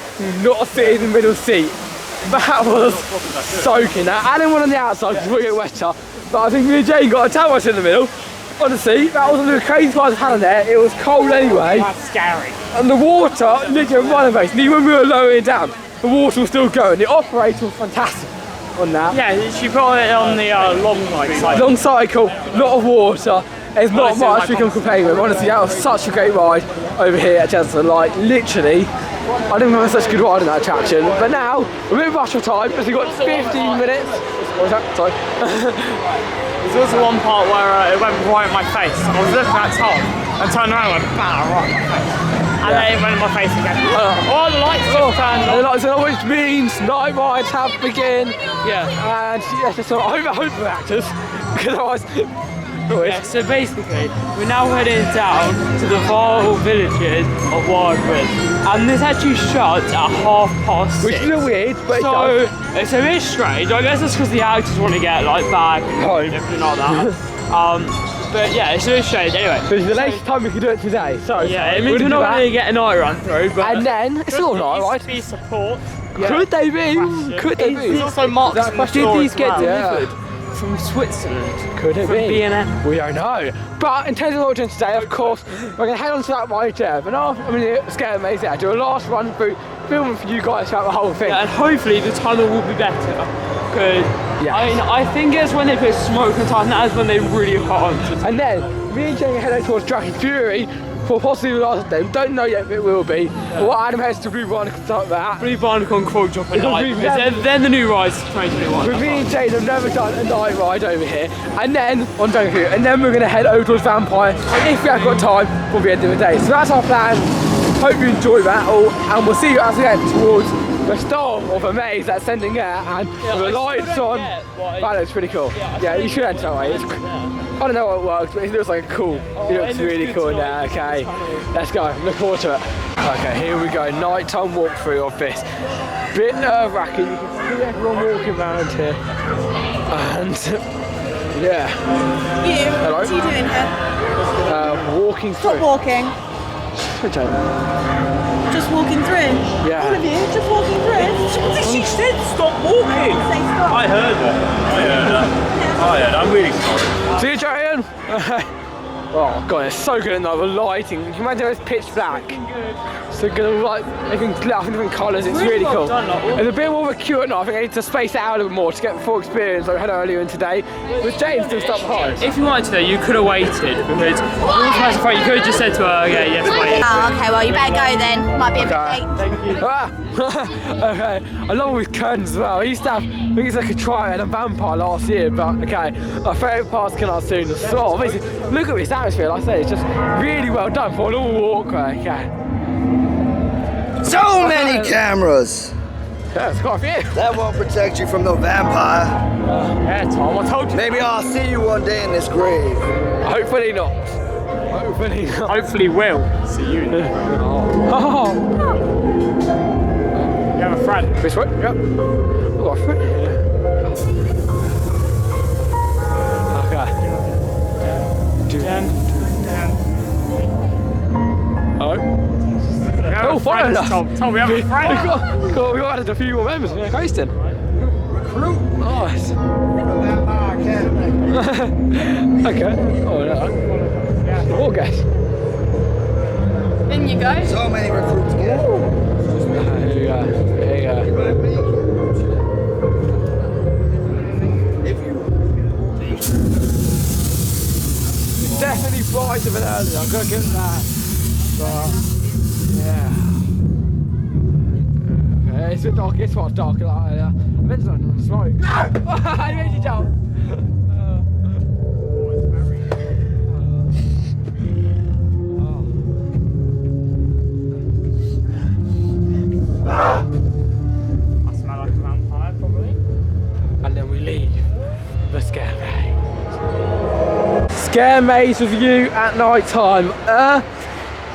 not sit in the middle seat. That was soaking. Now, Alan went on the outside because we'll get wetter, but I think me and Jane got a towel in the middle. Honestly, that was one of the craziest rides I've had on there. It was cold anyway. That's scary. And the water literally right in the face. And even when we were lowering down, the water was still going. The operator was fantastic on that. Yeah, she put it on the long side. Long cycle, lot of water. There's not much we can complain with. Honestly, that was such a great ride over here at Chessington. Like, literally, I didn't remember such a good ride in that attraction. But now, we're in rush of time because we've got 15 minutes. What was that? Sorry. There's also one part where it went right in my face. I was looking at Tom and turned around and went bang right in my face. And then it went in my face again. Oh, the lights just turned on. The lights are on, which means night rides have begun. Yeah. And yeah, so I hope the actors, because otherwise. Yeah, so basically, we're now heading down to the vital villages of Wildwood. And this actually shuts at 6:30. Which is a little weird, but it so does. it's a bit strange. I guess it's because the actors want to get like back home if you're not that. But yeah, it's a bit strange. Anyway, This is the latest time we can do it today. So yeah, it means we're not going to get a night run through. But and then it's all night, right? Be support. Could they be? Could they be? There's also marks in the did store these as get well. delivered from Switzerland? Could it From be? B&M? We don't know. But in terms of what we're doing today, of course, we're going to head on to that ride there. But now, I'm going to scare amazing. I do a last run through, filming for you guys throughout the whole thing. Yeah, and hopefully the tunnel will be better. Because Yeah. I mean, I think it's when they put smoke on top, and that's when they really hot. And then me and Jay are heading towards Dragon Fury for possibly the last day. We don't know yet if it will be. But what Adam heads to Blue Barnacle to start that. Blue Barnacle and Quad Drop at night. They're the new rides of 2021. With me and Jayden have never done a night ride over here. And then on Dragon Fury, and then we're going to head over towards Vampire. If we have got time, we'll be at the end of the day. So that's our plan. Hope you enjoy that all, and we'll see you as we head towards the storm of a maze that's sending air and the lights on. That looks pretty cool. Yeah, you should enter that way. I don't know how it works, but it looks like cool. It looks really cool now. Okay, let's go. Look forward to it. Okay, here we go. Nighttime walkthrough of this. Bit nerve-wracking. You can see everyone walking around here, and yeah. Hello. What are you doing here? Walking through. Stop walking. Just walking through? Yeah. All of you, just walking through? She said stop walking. Say stop. I heard her. I'm really sorry. See you, Jayden. Oh god, it's so good at night. The lighting. Can you imagine if it's pitch black? So good, like making glitter in different colours. It's really cool. It's a bit more of a queue at night. I think I need to space it out a little bit more to get the full experience like we had earlier in today. With James still stuck behind. If you wanted to, though, you could have waited because you could have just said to her, "Yeah, yes, wait." Oh, okay, well, you better go then. Might be a bit late. Thank you. Okay, I love it with curtains as well. I used to have, I think it's like a try and a vampire last year, but okay, my favourite part's coming out soon. So obviously, look at this atmosphere, like I say, it's just really well done for a little walkway. Okay. So many cameras. Yeah, it's quite a few. That won't protect you from the vampire. Yeah, Tom, I told you. Maybe I'll see you one day in this grave. Hopefully not. Hopefully not. Hopefully, we'll see you. Oh. You have a friend. This way? Yep. We've got a friend here. Okay. Hello? Oh, fire! Tom, we have a friend. We added a few more members. We're coasting. Recruit. Nice. Vampire Academy. Okay. Oh, no. All guys. In you go. So many recruits get. Here you go. Here you go. It's definitely brighter than earlier. I'm gonna give that. But yeah. Okay, it's a bit dark. It's what's darker like earlier. Event's not on the smoke. No! I made you jump. I smell like a vampire, probably. And then we leave the scare maze. Scare maze review at night time.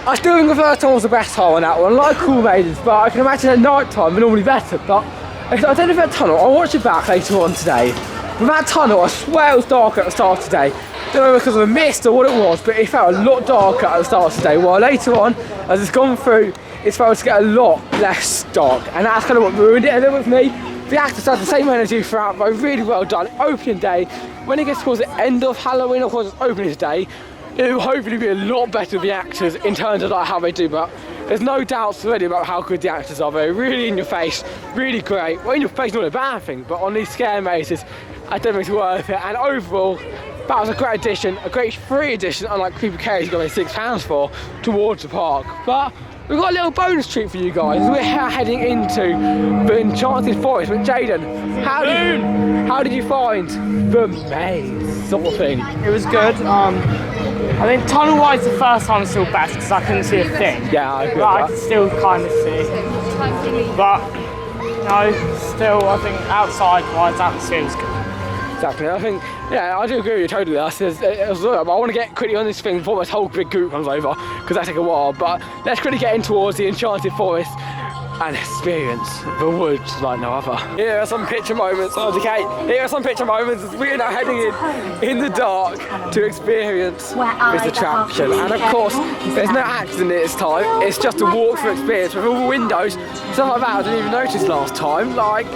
I still think the first time was the best time on that one. A lot of cool mazes, but I can imagine at night time they're normally better. But I don't know if that tunnel, I'll watch it back later on today. But that tunnel, I swear it was darker at the start of today. I don't know because of the mist or what it was, but it felt a lot darker at the start of today. While later on, as it's gone through, it's felt to get a lot less dark. And that's kind of what ruined it a little with me. The actors had the same energy throughout, but really well done. Opening day, when it gets towards the end of Halloween, of course it's opening day, it will hopefully be a lot better with the actors in terms of like how they do, but there's no doubts already about how good the actors are. They're really in your face, really great. Well, in your face is not a bad thing, but on these scare mazes, I don't think it's worth it. And overall, that was a great addition, a great free addition, unlike Creepy Cave you got me £6 for, towards the park. But we've got a little bonus treat for you guys. We're heading into the Enchanted Forest with Jayden. How did you find the maze sort of thing? It was good. I think tunnel-wise the first time was still best because I couldn't see a thing. Yeah, I agree But I with could still kind of see. But no, still I think outside-wise atmosphere was good. Exactly, I think, yeah, I do agree with you totally. I want to get quickly on this thing before this whole big group comes over, because that take a while, but let's quickly get in towards the Enchanted Forest and experience the woods like no other. Here are some picture moments, here are some picture moments as we are now heading in the dark to experience this attraction. And of course, there's no actors in it this time, it's just a walkthrough experience with all the windows, stuff like that I didn't even notice last time. Like,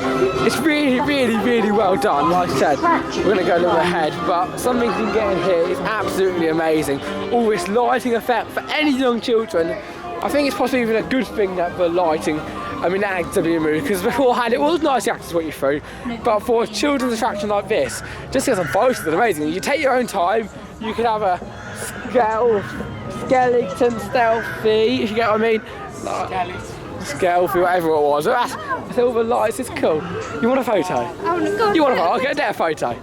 it's really, really, really well done. Like I said, we're going to go a little bit ahead, but something you can get in here is absolutely amazing. All this lighting effect for any young children. I think it's possibly even a good thing that the lighting I'm in that to be mood because beforehand it was nice to have to talk you through, but for a children's attraction like this, just get some photos are amazing. You take your own time, you can have a skeleton stealthy, if you get what I mean. Stealthy, whatever it was. That's all the lights, it's cool. You want a photo? You want a photo? I'll get a photo.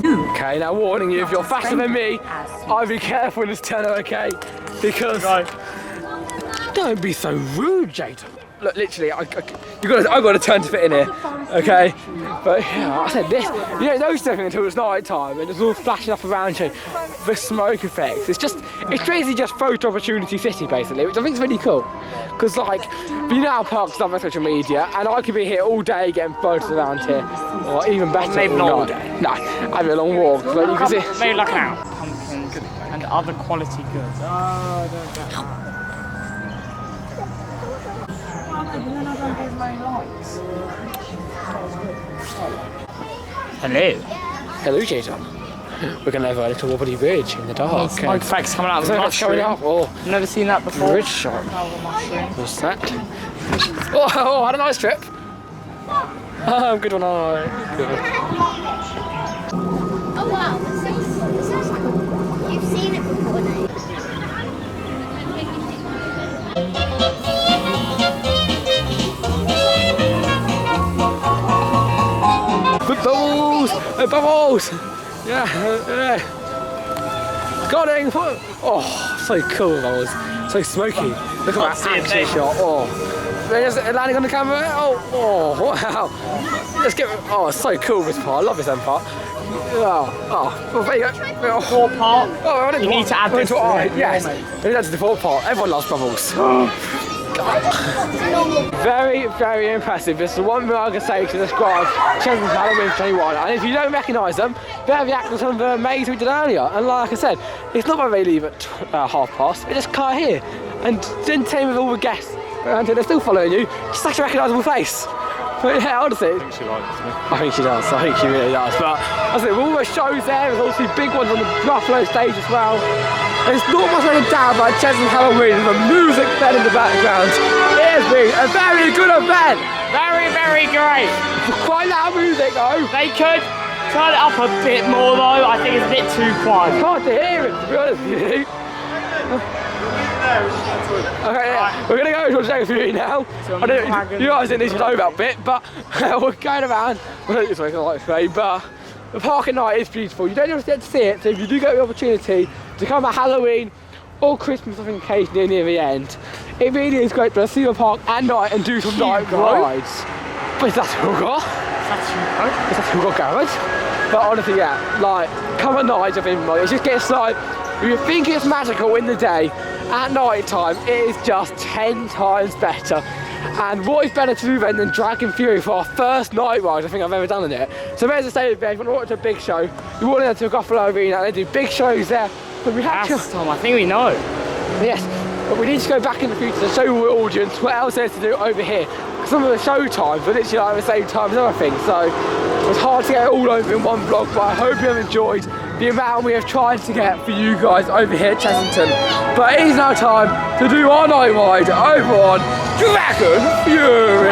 Okay, now warning you, if you're faster than me, I'll be careful in this tunnel, okay? Because don't be so rude, Jayden. Look, literally, I've got to turn to fit in here, okay? But yeah, I said this, you don't notice anything until it's night time and it's all flashing up around you. The smoke effects, it's basically just photo opportunity city, basically, which I think is really cool. Because like, you know how parks love their social media, and I could be here all day getting photos around here, or even better, maybe not all day. No, having a long walk, but you can see. Maybe like an hour. Pumpkins and other quality goods. Oh, I don't get that. Hello. Hello, Jayden. We're going to have a little wobbly bridge in the dark. Smoke effects coming out of the coming mushroom. up. Oh, never seen that before. Bridge shot. What's that? Oh, had a nice trip. Oh, good one. Oh, good one. Oh wow, you've seen it before, Nate. Bubbles! Bubbles! Yeah. Got it! Oh, so cool, bubbles. So smoky. Look at that action shot. Oh. They're just landing on the camera. Oh, wow. Let's get. Oh, it's so cool, this part. I love this end part. Oh, there you go. Fourth part. Oh, you need to add this to it. Yes. That's the fourth part. Everyone loves bubbles. Very, very impressive. It's the one thing I can say to describe Chessington Halloween 21. And if you don't recognise them, they're the actors from the maze we did earlier. And like I said, it's not that they leave at 1:30. They just cut here. And then same with all the guests. And they're still following you. Just such a recognisable face. But yeah, honestly. I think she likes me. I think she does. I think she really does. But I said, all the shows there, there's obviously big ones on the Buffalo stage as well. There's not much I can doubt about Chessington Halloween with the music fed in the background. It has been a very good event. Very, very great. Quite loud music though. They could turn it up a bit more though. I think it's a bit too quiet. It's hard to hear it, to be honest with you. Okay, yeah. We're going to go to the for you now. I don't, you guys didn't need to know about bit, but we're going around. Well, it's like I say, but the park at night is beautiful. You don't just get to see it, so if you do get the opportunity to come at Halloween or Christmas, I think occasionally near the end, it really is great to see the park at night and do some night rides. But is that Hugo? Is that Hugo Garrod? But honestly, yeah, like, come at night, I think, it just gets like, if you think it's magical in the day, at night time, it is just 10 times better. And what is better to do then than Dragon Fury for our first night ride I think I've ever done in it. So there's a state of bed, if you want to watch a big show, you want to go to Buffalo Arena, they do big shows there. But we have to... Tom, I think we know. Yes, but we need to go back in the future to show the audience what else there's to do over here. Some of the show times are literally like the same time as other things, so it's hard to get it all over in one vlog, but I hope you have enjoyed the amount we have tried to get for you guys over here at Chessington. But it is now time to do our night ride over on Dragon Fury.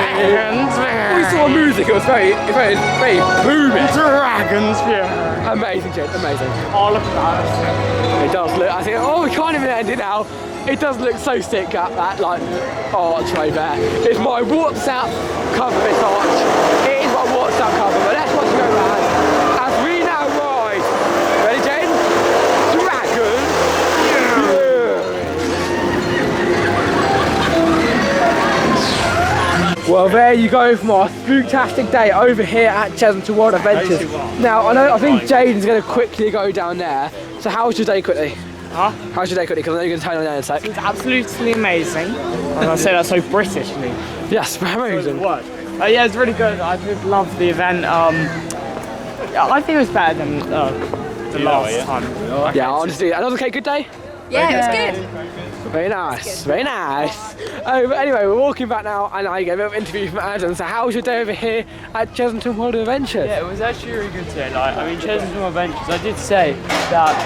We saw music, it was very booming. Dragon's Fury. Amazing, Jen, amazing. Oh, look at that. It does look, I think, oh, we can't even end it now. It does look so sick at that, like, arch right there. It's my WhatsApp cover, this arch. It is my WhatsApp cover, but let's watch it go round as we now ride. Ready, Jane? Dragon Fury. Well, there you go from our spooktastic day over here at Chessington World Adventures. Now, I think Jayden's going to quickly go down there. So how was your day quickly? Huh? How's your day quickly? Because I know you're going to turn on there in a sec. It's absolutely amazing. As I say, that's so British of me. Yes, amazing. Yeah, it's really good. I did love the event. I think it was better than the last time. Yeah, honestly, another good day? Yeah, it was good. Very nice, very nice. But anyway, we're walking back now, and I get a bit of an interview from Adam. So how was your day over here at Chessington World Adventures? Yeah, it was actually really good today. Like, I mean, Chessington Adventures, I did say that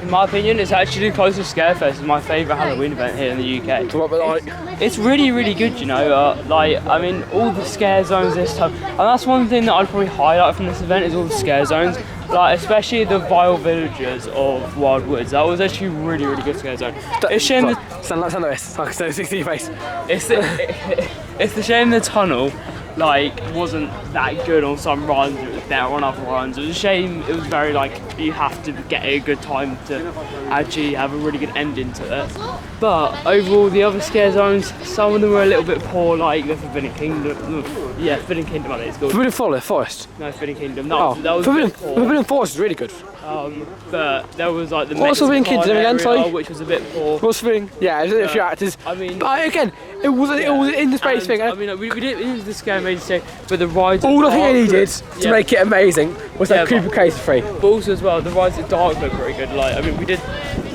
in in my opinion, it's actually closest Scarefest is my favourite Halloween event here in the UK. So what about like? It's really, really good, you know. Like, I mean, all the scare zones this time, and that's one thing that I'd probably highlight from this event is all the scare zones. Like, especially the Vile Villagers of Wild Woods. That was actually a really, really good scare zone. It's a shame that... Stand like this, like 60 face. It's the shame the tunnel, like, wasn't that good on some runs, it was better on other runs. It was a shame, it was very, like, you have to get a good time to actually have a really good ending to it. But overall, the other scare zones, some of them were a little bit poor, like the Forbidden Kingdom. Yeah, Forbidden Kingdom, I think it's called. Forbidden Forest? No, Forbidden Kingdom. That was Forbidden Forest is really good. But there was like the What's Forbidden Kingdom again, sorry? which was a bit poor. What's Forbidden? Yeah, it was a few actors. I mean, but again, it was in the space thing. I mean, we did the scare amazing, but the rides. All I think they needed to make it amazing was that Cooper Case free. But also as well, the rides at Dark look pretty good. Like, I mean, we did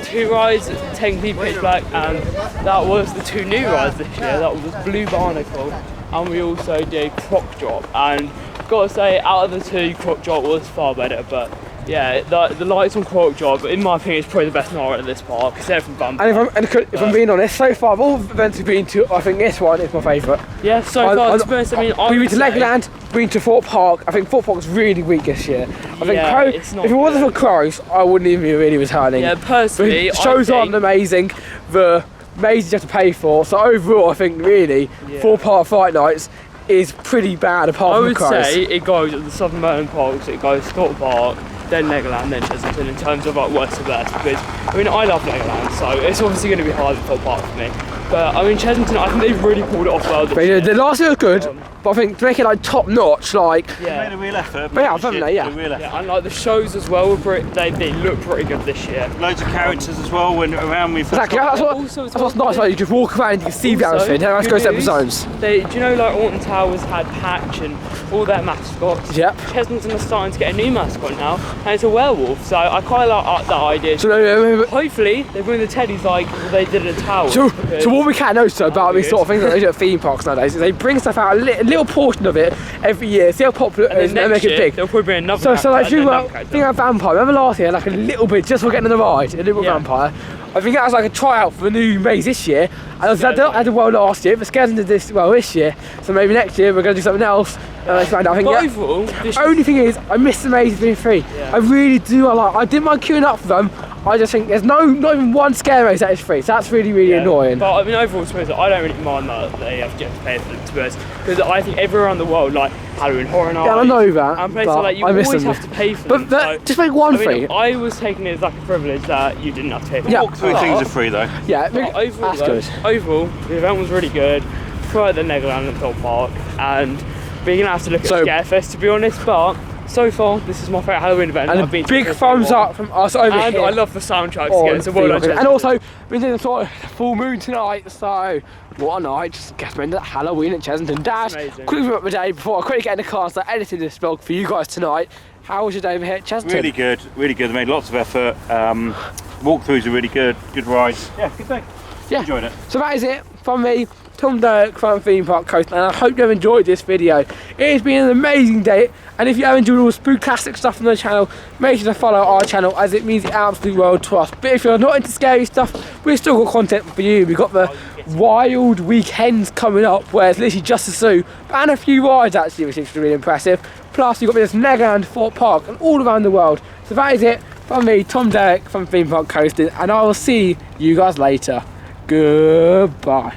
2 rides, technically pitch black, and that was the 2 new rides this year. That was Blue Barnacle, and we also did Croc Drop. And gotta say, out of the 2, Croc Drop was far better. But yeah, the lights on Croc Drop, in my opinion, is probably the best night at this park. It's everything fun. And if I'm being honest, so far of all the events we've been to, I think this one is my favourite. Yeah, so far, to be honest, I mean, we've been to Legoland, been to Fort Park. I think Fort Park was really weak this year. I think if it wasn't for Crows, I wouldn't even be really returning. Yeah, personally, the shows aren't amazing. The mazes you have to pay for. So overall, I think really Fort Park Fright Nights is pretty bad apart from the Crows. I would say it goes at the Southern Merlin Parks, it goes Fort Park, then Legoland, then Chessington in terms of like worst to best, because I mean I love Legoland, so it's obviously going to be hard at Fort Park for me. But I mean Chessington, I think they've really pulled it off well this year. The last year was good, but I think to make it like top notch, like they made a real effort. Haven't they? Yeah. And like the shows as well, they look pretty good this year. Loads of characters as well went around with. Exactly. That's what's nice. Like you just walk around, you can see everything. Don't have to go separate zones. Do you know like Alton Towers had Patch and all their mascots? Yep. Chessington are starting to get a new mascot now, and it's a werewolf. So I quite like that idea. So hopefully they bring the teddies like they did at Towers. So what we can notice about these sort of things that they do at theme parks nowadays is they bring stuff out, a little portion of it every year, see how popular it is, and then make it big. They'll probably bring another so like if you think about Vampire, remember last year, like a little bit just for getting on the ride, a little Vampire. I think that was like a tryout for the new maze this year. And I did well last year, but Skeleton did this well this year. So maybe next year we're going to do something else. I think overall, only thing is, I miss the mazes being free. Yeah. I really do. I didn't mind queuing up for them. I just think there's not even one scare maze that is free. So that's really annoying. But I mean, overall, to be honest, I don't really mind that they have to pay for them, to be honest, because I think everywhere around the world, like Halloween Horror Nights, I know that. And places like you always have to pay for them. But just make one free. I was taking it as like a privilege that you didn't have to pay for. Walk-through things are free though. Yeah, overall, that's good. Overall, the event was really good. Further than Legoland and Fort Park, and we're gonna have to look at Scarefest to be honest. But so far, this is my favourite Halloween event. And I've been big thumbs up from us over here. And I love the soundtracks again. So well done, and also, we're doing sort of full moon tonight. So what a night! Just get spend Halloween at Chessington. Dad, quickly up my day before I quickly get in the car and start editing this vlog for you guys tonight. How was your day over here at Chessington? Really good, really good. They made lots of effort. Walkthroughs are really good. Good rides. Yeah, good thing. Yeah, enjoyed it. So that is it from me, Tom Derrick from Theme Park Coast, and I hope you have enjoyed this video. It has been an amazing day, and if you have enjoyed all the spooktastic stuff on the channel, make sure to follow our channel, as it means the absolute world to us. But if you're not into scary stuff, we've still got content for you. We've got the wild weekends coming up, where it's literally just a zoo, and a few rides actually, which is really impressive. Plus you've got this Legoland, Fort Park, and all around the world. So that is it from me, Tom Derrick from Theme Park Coast, and I will see you guys later. Goodbye.